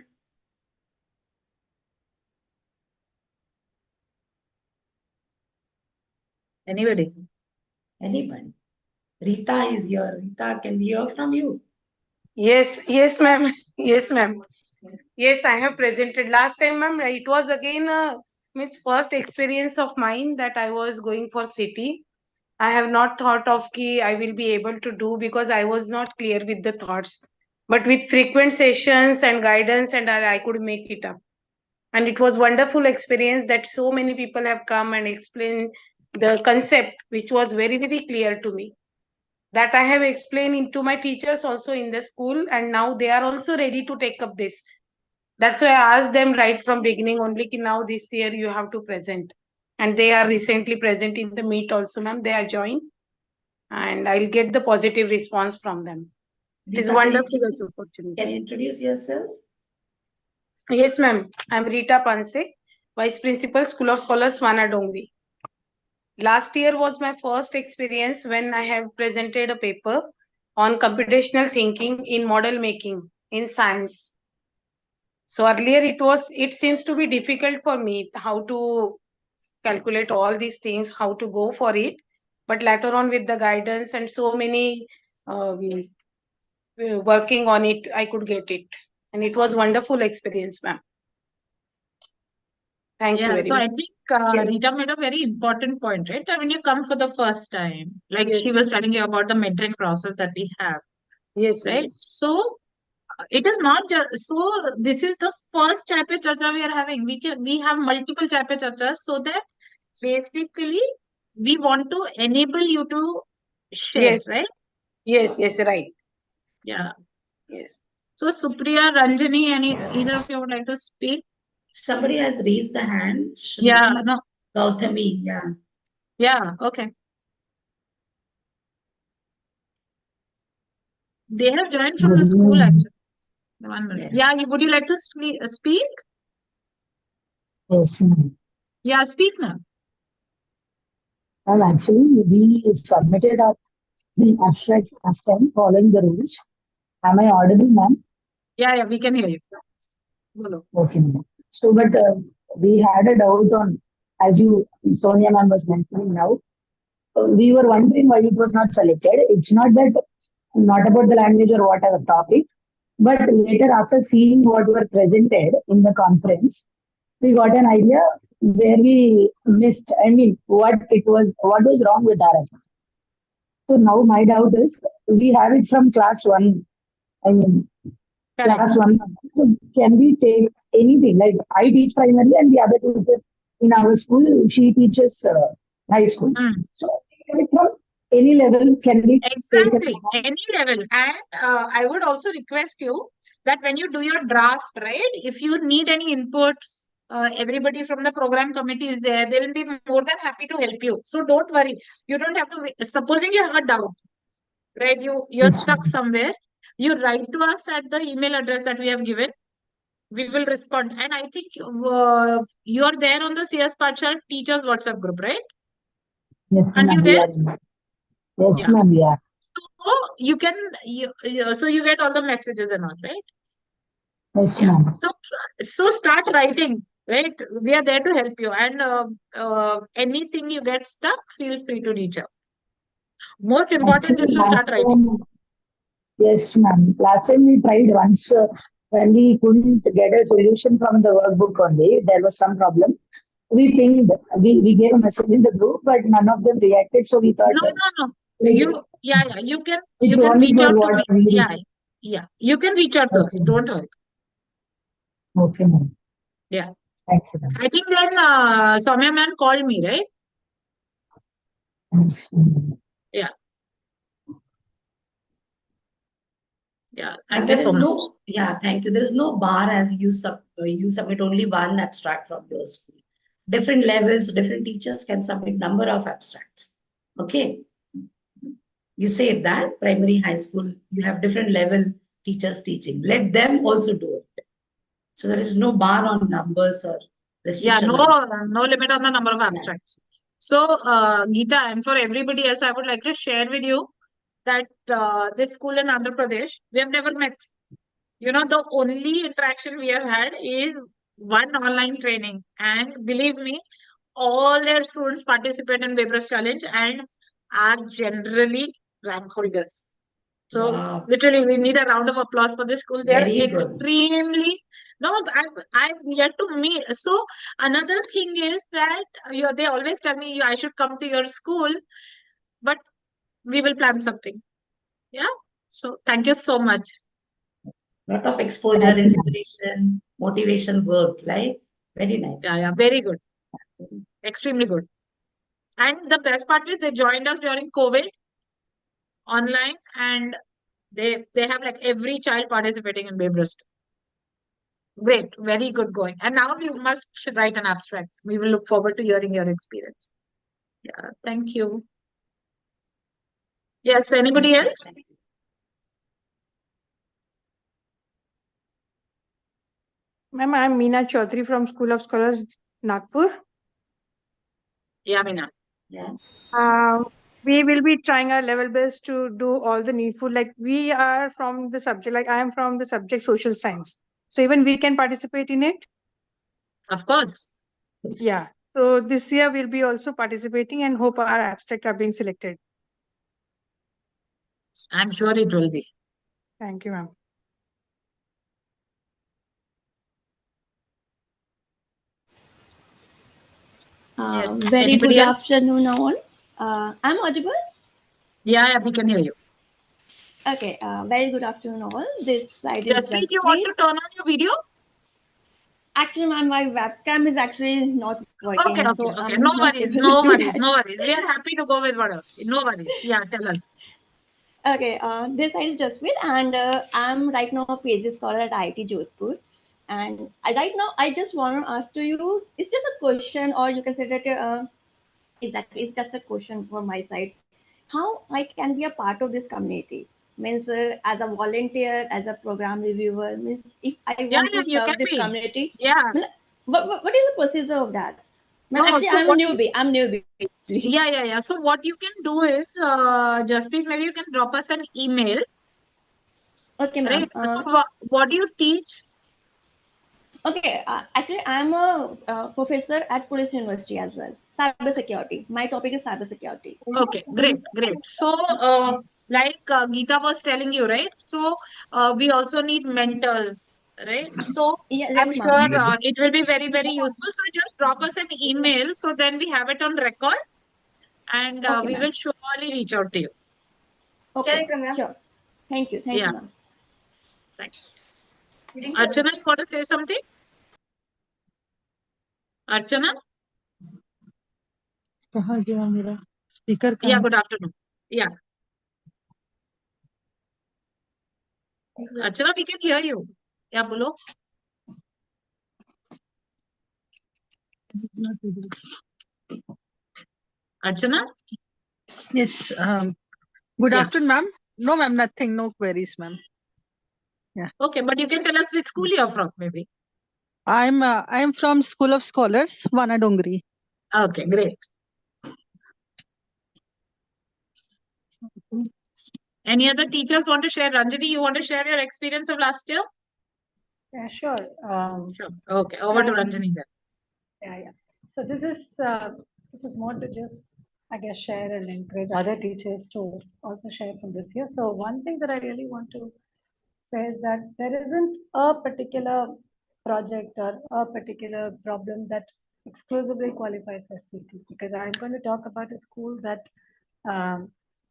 Anybody? Anybody? Rita is here. Rita, can we hear from you? Yes, ma'am. Yes, ma'am. Yes, I have presented last time, ma'am. It was again means first experience of mine that I was going for city. I have not thought of ki I will be able to do because I was not clear with the thoughts. But with frequent sessions and guidance, and I could make it up. And it was wonderful experience that so many people have come and explained the concept, which was very, very clear to me. That I have explained to my teachers also in the school, and now they are also ready to take up this. That's why I asked them right from beginning only ki now this year you have to present. And they are recently present in the meet also, ma'am. They are joined. And I'll get the positive response from them. It is Rita, wonderful opportunity. Can you introduce yourself? Yes, ma'am. I'm Rita Panse, Vice Principal, School of Scholars, Swana Dongri. Last year was my first experience when I have presented a paper on computational thinking in model making in science. So earlier it seems to be difficult for me how to calculate all these things, how to go for it. But later on with the guidance and so many working on it, I could get it. And it was wonderful experience, ma'am. Thank you Yeah, very so much. I think Rita made a very important point, right? When you come for the first time, like Yes. she was telling you about the mentoring process that we have, Yes, ma'am. right? So it is not just so. This is the first chai pe charcha we are having. We have multiple chai pe charchas so that basically we want to enable you to share, Yes. right? Yes, right. Yeah. Yes. So Supriya, Ranjani, either of you would like to speak? Somebody has raised the hand. Yeah, Shri no. Gautami, yeah. Yeah, okay. They have joined from the school actually. 1 minute. Yeah, would you like to speak? Yes, ma'am. Yeah, speak now. Ma'am, actually, we submitted our abstract last time following the rules. Am I audible, ma'am? Yeah, we can hear you. Bolo. Okay, ma'am. So, but we had a doubt on, as you, Sonia ma'am was mentioning now, we were wondering why it was not selected. It's not that, not about the language or whatever topic, but later after seeing what were presented in the conference, we got an idea where we missed, I mean, what was wrong with our attempt. So now my doubt is, we have it from class 1, I mean, Correct. class 1. So can we take anything? Like I teach primary and the other teacher in our school, she teaches high school. So from any level can we take Exactly, it? any level. And I would also request you that when you do your draft, right, if you need any inputs, everybody from the program committee is there. They'll be more than happy to help you. So don't worry. You don't have to. Supposing you have a doubt, right? You're Yes, stuck somewhere. You write to us at the email address that we have given. We will respond. And I think you are there on the CSPathshala teachers WhatsApp group, right? yes, Aren't you ma'am. there? Yes, Yeah. ma'am. Yeah. So you can, so you get all the messages and all, right? Yes, Yeah. ma'am. So start writing, right? We are there to help you. And anything you get stuck, feel free to reach out. Most important is Actually, to start writing. yes, ma'am. Last time we tried once when we couldn't get a solution from the workbook only. There was some problem. We pinged, we gave a message in the group, but none of them reacted. So we thought No. it, You can it's only reach for out to what me. we Yeah. You can reach out to us. Okay. Don't worry. Okay, ma'am. Yeah. Thank you, ma'am. I think then Soumya ma'am called me, right? Yes, ma'am. Yeah. Yeah. And Thank you there so is much. no, yeah, thank you. There is no bar as you submit only one abstract from your school. Different levels, different teachers can submit number of abstracts. Okay. You say that primary, high school, you have different level teachers teaching. Let them also do it. So there is no bar on numbers or Yeah, restriction. no limit on the number of abstracts. So, Geeta, and for everybody else, I would like to share with you that this school in Andhra Pradesh, we have never met. You know, the only interaction we have had is one online training. And believe me, all their students participate in Weber's Challenge and are generally rank holders. So Wow. literally, we need a round of applause for this school. They are Very good. extremely. No, I've yet to meet. So another thing is that they always tell me I should come to your school, but we will plan something. Yeah. So thank you so much. Lot of exposure, Thank you, ma'am. inspiration, motivation work, like very nice. Yeah, very good. Extremely good. And the best part is they joined us during COVID online, and they have like every child participating in Weber's. Great, very good going. And now you must write an abstract. We will look forward to hearing your experience. Yeah, thank you. Yes, anybody else? Ma'am, I'm Meena Chaudhary from School of Scholars, Nagpur. Yeah, Meena. Yeah. We will be trying our level best to do all the needful. Like we are from the subject, like I am from the subject social science. So even we can participate in it. Of course. Yeah. So this year we'll be also participating and hope our abstract are being selected. I'm sure it will be. Thank you, ma'am. Yes. Very Anybody good else? afternoon, all. I'm audible? Yeah, we can hear you. Okay, very good afternoon, all. This slide is Jaspreet, you want to turn on your video? Actually, ma'am, my webcam is actually not working, Okay, so okay, okay. I'm No not worries, able to no see worries, that. no worries. We are happy to go with whatever. No worries. Yeah, tell us. Okay, this side is Jaspreet, and I'm right now a PhD scholar at IIT Jodhpur. And right now, I just want to ask to you, is this a question, or you can say that exactly, it's just a question from my side. How I can be a part of this community? Means as a volunteer, as a program reviewer. Means if I Yeah, want yeah, to you can serve this be. community, Yeah. what is the procedure of that? Ma'am, No, actually, so I'm a what you, newbie. I'm newbie. Actually. yeah, yeah, yeah. So what you can do is, Jasprit, maybe you can drop us an email, Okay, right? ma'am. So what do you teach? Okay, actually, I'm a professor at Police University as well. Cybersecurity. My topic is cybersecurity. Okay, great, great. So, like Geeta was telling you, right? So, we also need mentors, right? So, Yeah, I'm yes, sure ma'am. it will be very, very useful. So, just drop us an email so then we have it on record and Okay, we ma'am. will surely reach out to you. Okay, sure. Thank you. Thank you, Yeah, ma'am. thanks. Archana, you want to say something? Archana? कहाँ गया मेरा speaker Yeah, कहाँ good afternoon. Yeah, Archana, we can hear you. Yeah, bolo. Archana? Yes. Good Yeah. afternoon, ma'am. No, ma'am. Nothing. No queries, ma'am. Okay, but you can tell us which school you're from, maybe. I'm from School of Scholars, Vanadongri. Okay, great. Any other teachers want to share? Ranjini, you want to share your experience of last year? Yeah, sure. Sure. Okay, over to Ranjini then. Yeah. So this is more to just, I guess, share and encourage other teachers to also share from this year. So one thing that I really want to say is that there isn't a particular project or a particular problem that exclusively qualifies as CT, because I'm going to talk about a school that,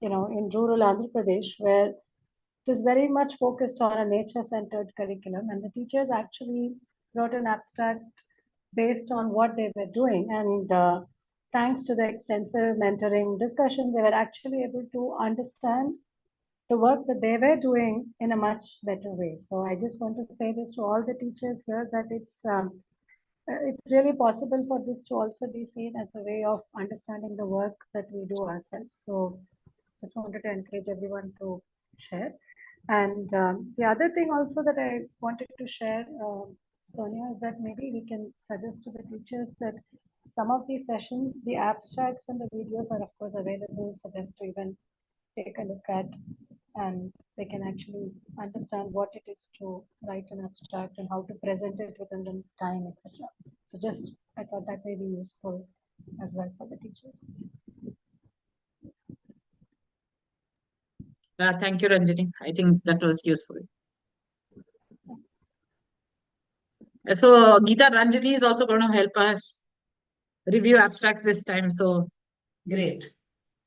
in rural Andhra Pradesh, where it is very much focused on a nature-centered curriculum, and the teachers actually wrote an abstract based on what they were doing. And thanks to the extensive mentoring discussions, they were actually able to understand the work that they were doing in a much better way. So I just want to say this to all the teachers here, that it's really possible for this to also be seen as a way of understanding the work that we do ourselves. So just wanted to encourage everyone to share. And the other thing also that I wanted to share, Sonia, is that maybe we can suggest to the teachers that some of these sessions, the abstracts and the videos are of course available for them to even take a look at, and they can actually understand what it is to write an abstract and how to present it within the time, etc. So just, I thought that may be useful as well for the teachers. Thank you, Ranjini. I think that was useful. So, Geeta, Ranjini is also going to help us review abstracts this time. So, Great.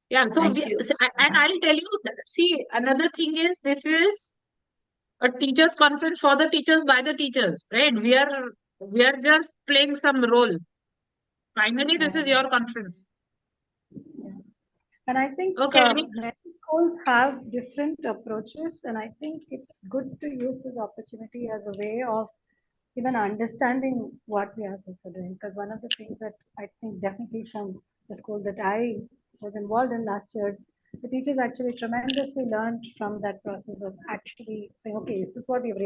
yeah. So, Thank you. and I'll tell you, see, another thing is this is a teachers conference for the teachers by the teachers, right? We are just playing some role. Finally, this is your conference. And I think Okay. many schools have different approaches, and I think it's good to use this opportunity as a way of even understanding what we ourselves are doing. Because one of the things that I think definitely from the school that I was involved in last year, the teachers actually tremendously learned from that process of actually saying, okay, this is what you've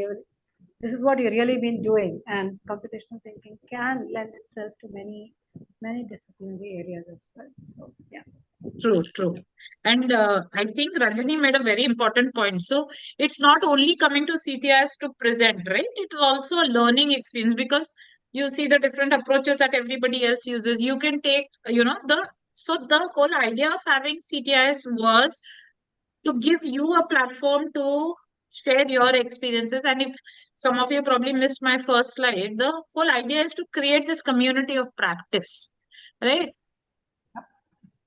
really been doing. And computational thinking can lend itself to many, many disciplinary areas as well. So yeah. True, true. And I think Ranjini made a very important point. So it's not only coming to CTiS to present, right? It's also a learning experience because you see the different approaches that everybody else uses. You can take, so the whole idea of having CTiS was to give you a platform to share your experiences. And if some of you probably missed my first slide, the whole idea is to create this community of practice, right?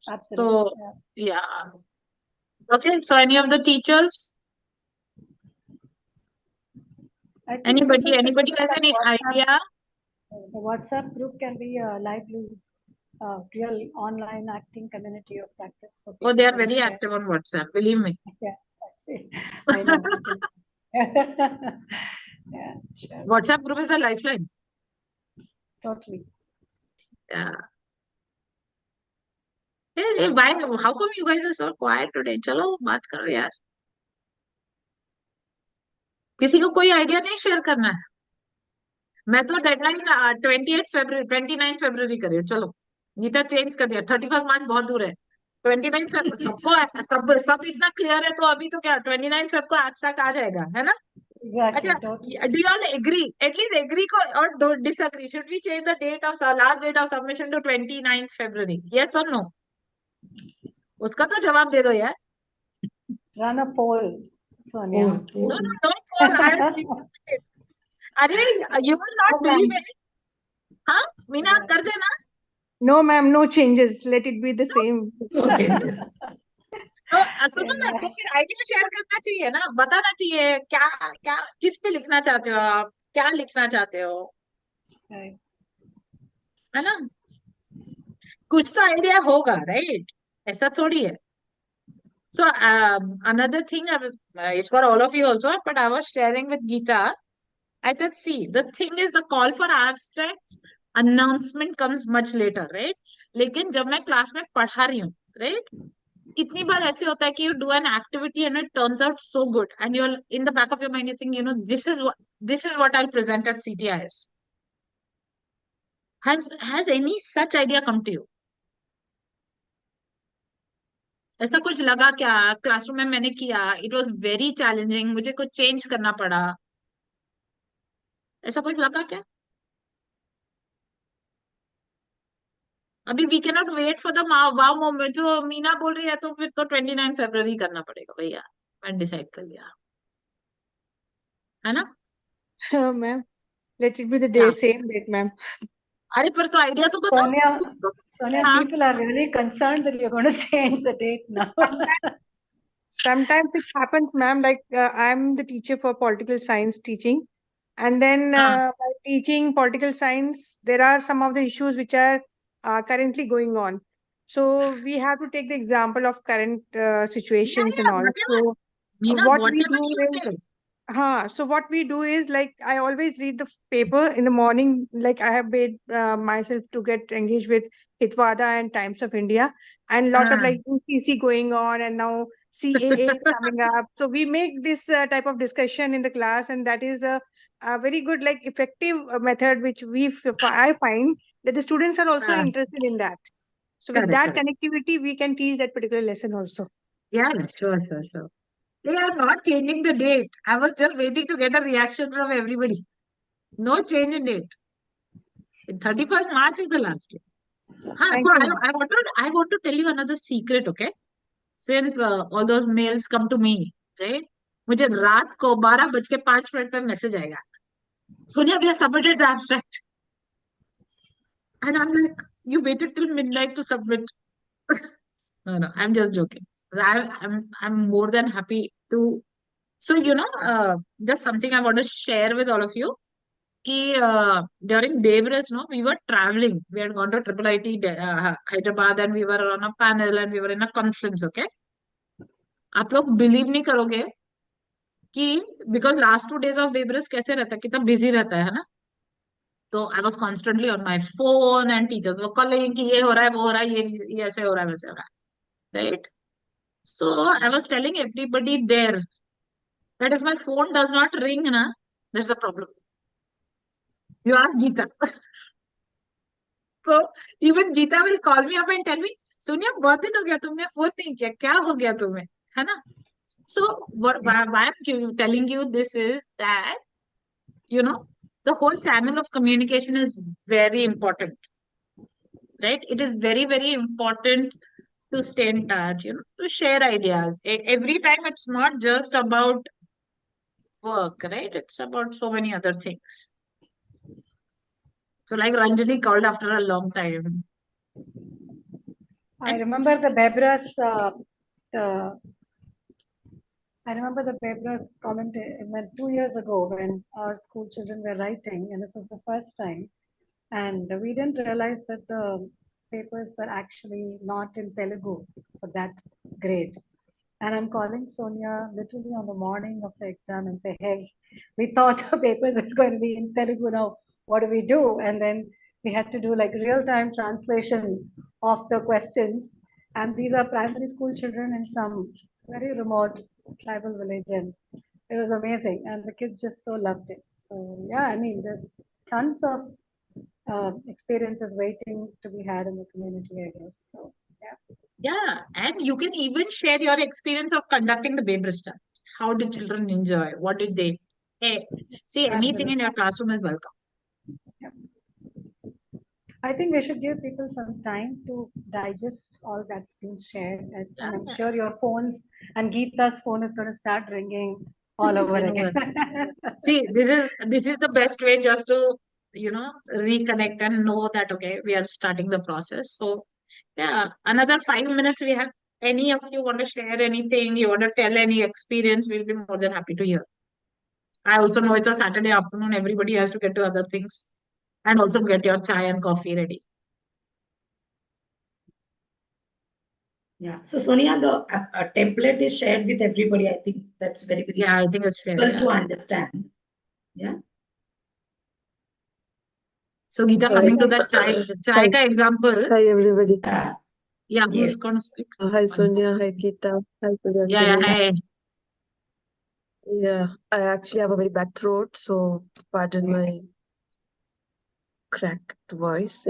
Absolutely. So, yeah. Okay, so any of the teachers? I think Anybody people should has look at any WhatsApp. idea? the WhatsApp group can be a lively, real online acting community of practice for Oh, people they are to very share. active on WhatsApp, believe me. Yes, I know. Yeah, sure. WhatsApp group is the lifeline. Totally. Yeah. Hey, why? How come you guys are so quiet today? चलो बात करो यार. किसी को कोई idea नहीं share करना है? मैं तो डेडलाइन 29 फरवरी कर रही हूँ. चलो गीता चेंज कर दिया. 31 मार्च बहुत दूर है. 29 सबको सब इतना क्लियर है तो अभी तो क्या 29 फेब को एब्स्ट्रैक्ट आ जाएगा है ना. Exactly. अच्छा, Totally. do you all agree? At least agree or don't disagree. Should we change the date of last date of submission to 29th February? Yes or no? उसका तो जवाब दे दो यार. Run a poll, Sonia. No, no poll. I am thinking. अरे, you will not believe it. हाँ, मीना कर देना. No, ma'am, no changes. Let it be the same. No changes. तो सुनो ना, तो फिर आइडिया शेयर करना चाहिए ना, बताना चाहिए क्या क्या किस पे लिखना चाहते हो आप, क्या लिखना चाहते हो, Right. है ना. कुछ तो आइडिया होगा, राइट. ऐसा थोड़ी है. So another thing, it's for all of you also, but I was sharing with Geeta. I said, see, the thing is the call for abstracts announcement comes much later, right? लेकिन जब मैं class में पढ़ा रही हूँ, right? कितनी बार ऐसे होता है कि you do an activity and it turns out so good, and you're in the back of your mind you think, this is what I'll present at CTiS. Has any such idea come to you? ऐसा कुछ लगा क्या classroom में मैंने किया, it was very challenging, मुझे कुछ change करना पड़ा, ऐसा कुछ लगा क्या? अभी we can not wait for the wow moment. जो मीना बोल रही है तो फिर तो 29 फरवरी करना पड़ेगा भैया. मैं डिसाइड कर लिया है ना. Ma'am, let it be the क्या? same date, ma'am. अरे पर तो आइडिया तो बताओ. Sonia, हाँ. people are really concerned that you're going to change the date now. Sometimes it happens, ma'am, like I'm the teacher for political science teaching. And then by teaching political science, there are some of the issues which are currently going on. So we have to take the example of current situations and all. So Meena, what we whatever do you is, tell. so what we do is, like, I always read the paper in the morning. Like, I have made myself to get engaged with Hitwada and Times of India, and lot of like UCC going on, and now CAA is coming up. So we make this type of discussion in the class, and that is a very good, like, effective method, which I find that the students are also interested in that. So with that connectivity, we can teach that particular lesson also. Yeah, sure. They are not changing the date. I was just waiting to get a reaction from everybody. No change in date. 31st March is the last day. Huh, so I want to tell you another secret, okay? Since all those mails come to me, right? मुझे रात को 12:05 पे message आएगा. Sonia, we have submitted the abstract. And I'm like, you waited till midnight to submit. No, I'm just joking. I'm more than happy to. So, just something I want to share with all of you. During Devras, we were traveling. We had gone to IIT Hyderabad, and we were on a panel and we were in a conference, okay? आप लोग believe नहीं करोगे कि because last 2 days of Devras कैसे रहता है, कितना busy रहता है ना. तो I was constantly on my phone and teachers वो कॉलिंग कि ये हो रहा है, वो हो रहा है, ये ऐसे हो रहा है, वैसे हो रहा है, right. So I was telling everybody there that if my phone does not ring, there's a problem. You ask Geeta. So even Geeta will call me up and tell me, Sonia, बहुत दिन हो गया तुमने phone नहीं किया, क्या हो गया तुम्हें, है ना. So why I'm telling you this is that, the whole channel of communication is very important, right? It is very, very important to stay in touch, to share ideas. Every time it's not just about work, right? It's about so many other things. So like Ranjani called after a long time. I remember the Bebras, I remember the Bebras comment 2 years ago when our school children were writing, and this was the first time. And we didn't realize that the papers were actually not in Telugu for that grade. And I'm calling Sonia literally on the morning of the exam and say, hey, we thought the papers were going to be in Telugu now. What do we do? And then we had to do like real-time translation of the questions. And these are primary school children in some very remote tribal village. And it was amazing. And the kids just so loved it. So yeah, I mean, there's tons of experiences waiting to be had in the community, I guess. So yeah. Yeah, and you can even share your experience of conducting the Babrista. How did children enjoy? What did they? Hey, see, anything in your classroom is welcome. I think we should give people some time to digest all that's been shared. And I'm sure your phones and Geeta's phone is going to start ringing all over again. See, this is the best way just to reconnect and know that okay, we are starting the process. So yeah, another 5 minutes we have. Any of you want to share anything? You want to tell any experience? We'll be more than happy to hear. I also know it's a Saturday afternoon. Everybody has to get to other things and also get your chai and coffee ready. Yeah. So Sonia, the template is shared with everybody. I think that's very, very Yeah, I think it's fair. difficult to understand. Yeah. So Geeta, coming to that chai ka example. Hi everybody. Yeah, who's gonna speak? Hi Sonia. Hi Geeta. Hi Yeah, Priyanjali. hi. Yeah, I actually have a very bad throat, so pardon my cracked voice.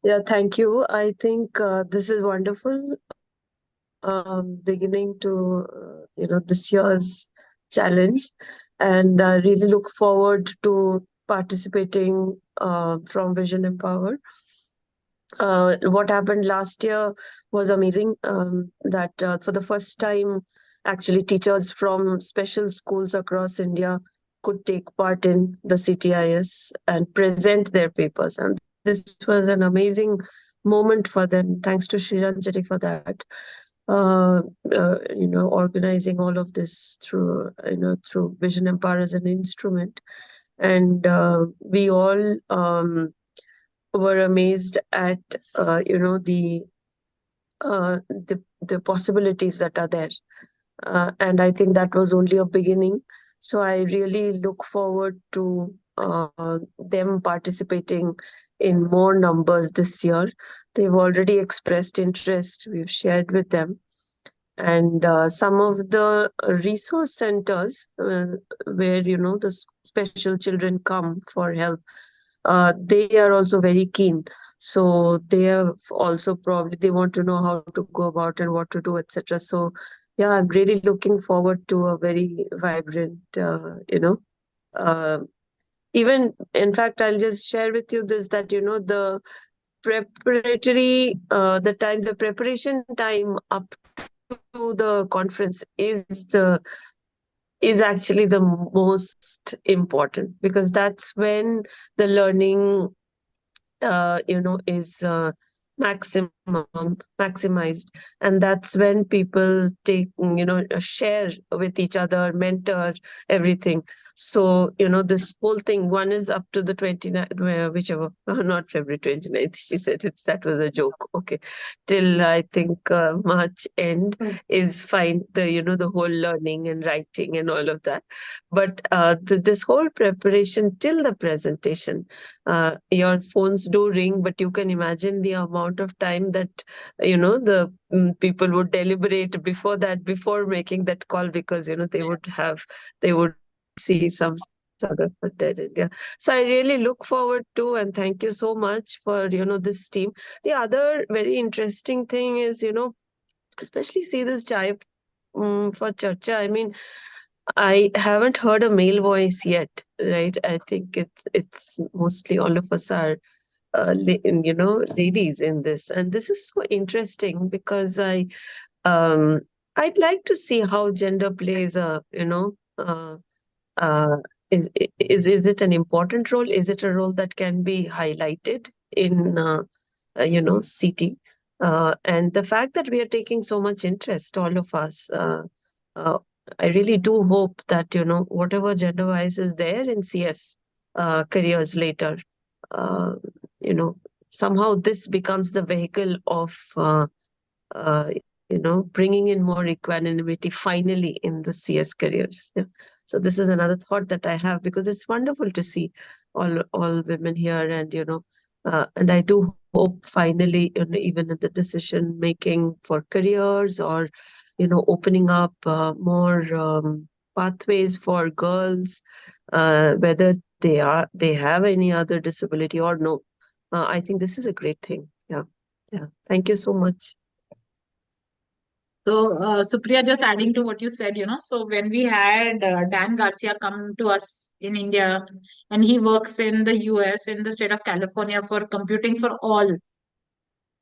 Yeah, thank you. I think this is wonderful. Beginning to this year's challenge, and I really look forward to participating from Vision Empower. What happened last year was amazing. That for the first time, actually, teachers from special schools across India could take part in the CTiS and present their papers. And this was an amazing moment for them. Thanks to Shriranjani for that. Organizing all of this through Vision Empower as an instrument. And we all were amazed at the possibilities that are there, and I think that was only a beginning. So I really look forward to them participating in more numbers this year. They've already expressed interest. We've shared with them. And some of the resource centers where the special children come for help, they are also very keen. So they have also probably they want to know how to go about and what to do, etc. So yeah, I'm really looking forward to a very vibrant, even in fact, I'll just share with you this that the the preparation time up to the conference is actually the most important, because that's when the learning is maximized, and that's when people take share with each other, mentor everything. So this whole thing, one is up to the 29th, whichever, not February 29th, she said that was a joke. Okay, till I think March end is fine, the whole learning and writing and all of that. But this whole preparation till the presentation, your phones do ring, but you can imagine the amount of time that the people would deliberate before making that call, because they would see some sort of content. Yeah. So I really look forward to, and thank you so much for this team. The other very interesting thing is especially see this Chai for Charcha. I mean, I haven't heard a male voice yet, right? I think it's mostly all of us are ladies in this, and this is so interesting because I'd like to see how gender plays a uh, is it an important role? Is it a role that can be highlighted in CT? And the fact that we are taking so much interest, all of us, uh, I really do hope that whatever gender wise is there in CS careers later, you know, somehow this becomes the vehicle of, bringing in more equanimity finally in the CS careers. Yeah. So this is another thought that I have, because it's wonderful to see all women here, and and I do hope finally, even in the decision making for careers, or opening up more pathways for girls, whether they have any other disability or no. I think this is a great thing. Yeah. Thank you so much. So, Supriya, just adding to what you said, so when we had Dan Garcia come to us in India, and he works in the US, in the state of California, for computing for all.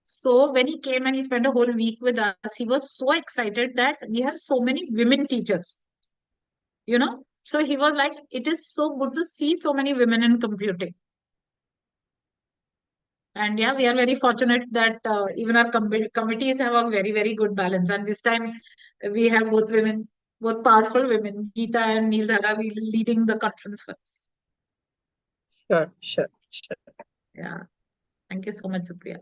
So when he came and he spent a whole week with us, he was so excited that we have so many women teachers, So he was like, it is so good to see so many women in computing. And yeah, we are very fortunate that even our committees have a very, very good balance. And this time we have both women, both powerful women, Geeta and Neeldhara, leading the conference. Sure. Yeah. Thank you so much, Supriya.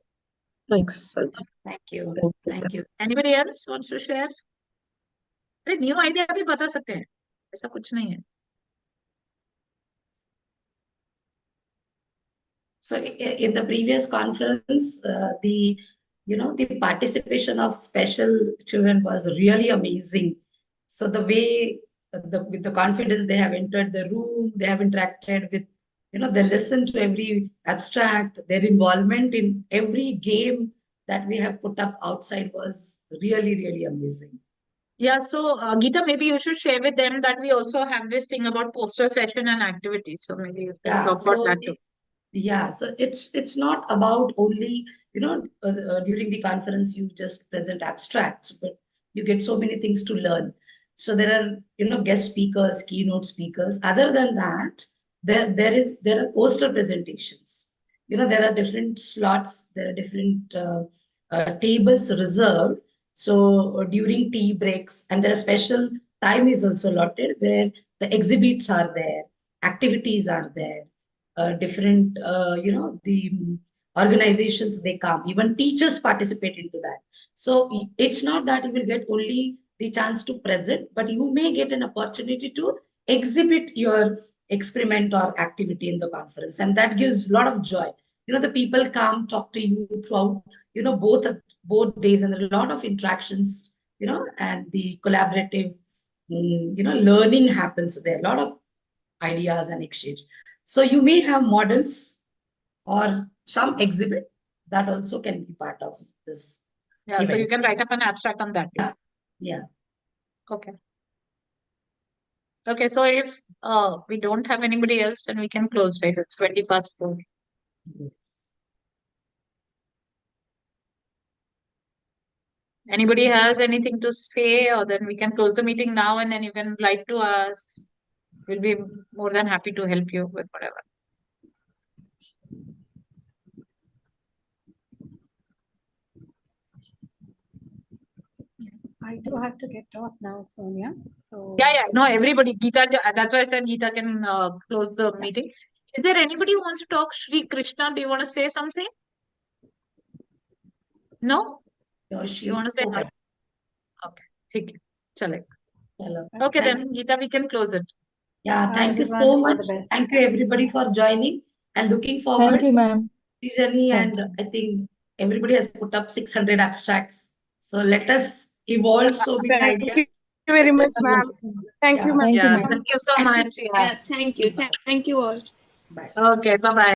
Thanks. Thank you. Anybody else wants to share? अरे new idea भी बता सकते हैं, ऐसा कुछ नहीं है. So in the previous conference, the participation of special children was really amazing. So the way, with the confidence they have entered the room, they have interacted with, they listen to every abstract, their involvement in every game that we have put up outside was really, really amazing. Yeah, so Geeta, maybe you should share with them that we also have this thing about poster session and activities. So maybe you can talk about that too. Yeah, so it's not about only, during the conference you just present abstracts, but you get so many things to learn. So there are, guest speakers, keynote speakers. Other than that, there are poster presentations. There are different slots, there are different tables reserved. So during tea breaks, and there are special time is also allotted where the exhibits are there, activities are there. Different, the organizations, they come, even teachers participate into that. So it's not that you will get only the chance to present, but you may get an opportunity to exhibit your experiment or activity in the conference. And that gives a lot of joy. The people come talk to you throughout, both days, and there are a lot of interactions, and the collaborative, learning happens there, a lot of ideas and exchange. So you may have models or some exhibit that also can be part of this. Yeah, event. So you can write up an abstract on that. Yeah. Okay. Okay, so if we don't have anybody else, then we can close, right? It's 4:20. Yes. Anybody has anything to say, or then we can close the meeting now, and then you can write to us. We'll be more than happy to help you with whatever. I do have to get off now, Sonia. So yeah, no, everybody. Geeta, that's why I said Geeta can close the meeting. Is there anybody who wants to talk? Shri Krishna, do you want to say something? No? No, you want to say no? Okay, ठीक है, चलेगा. Okay, then Geeta, we can close it. Yeah, thank you so much. Thank you everybody for joining, and looking forward. Thank you, ma'am. Journey, and I think everybody has put up 600 abstracts. So let us evolve so many ideas. Thank you very much, ma'am. Thank you, ma'am. Thank you so much. Yeah, thank you all. Bye. Okay, bye-bye.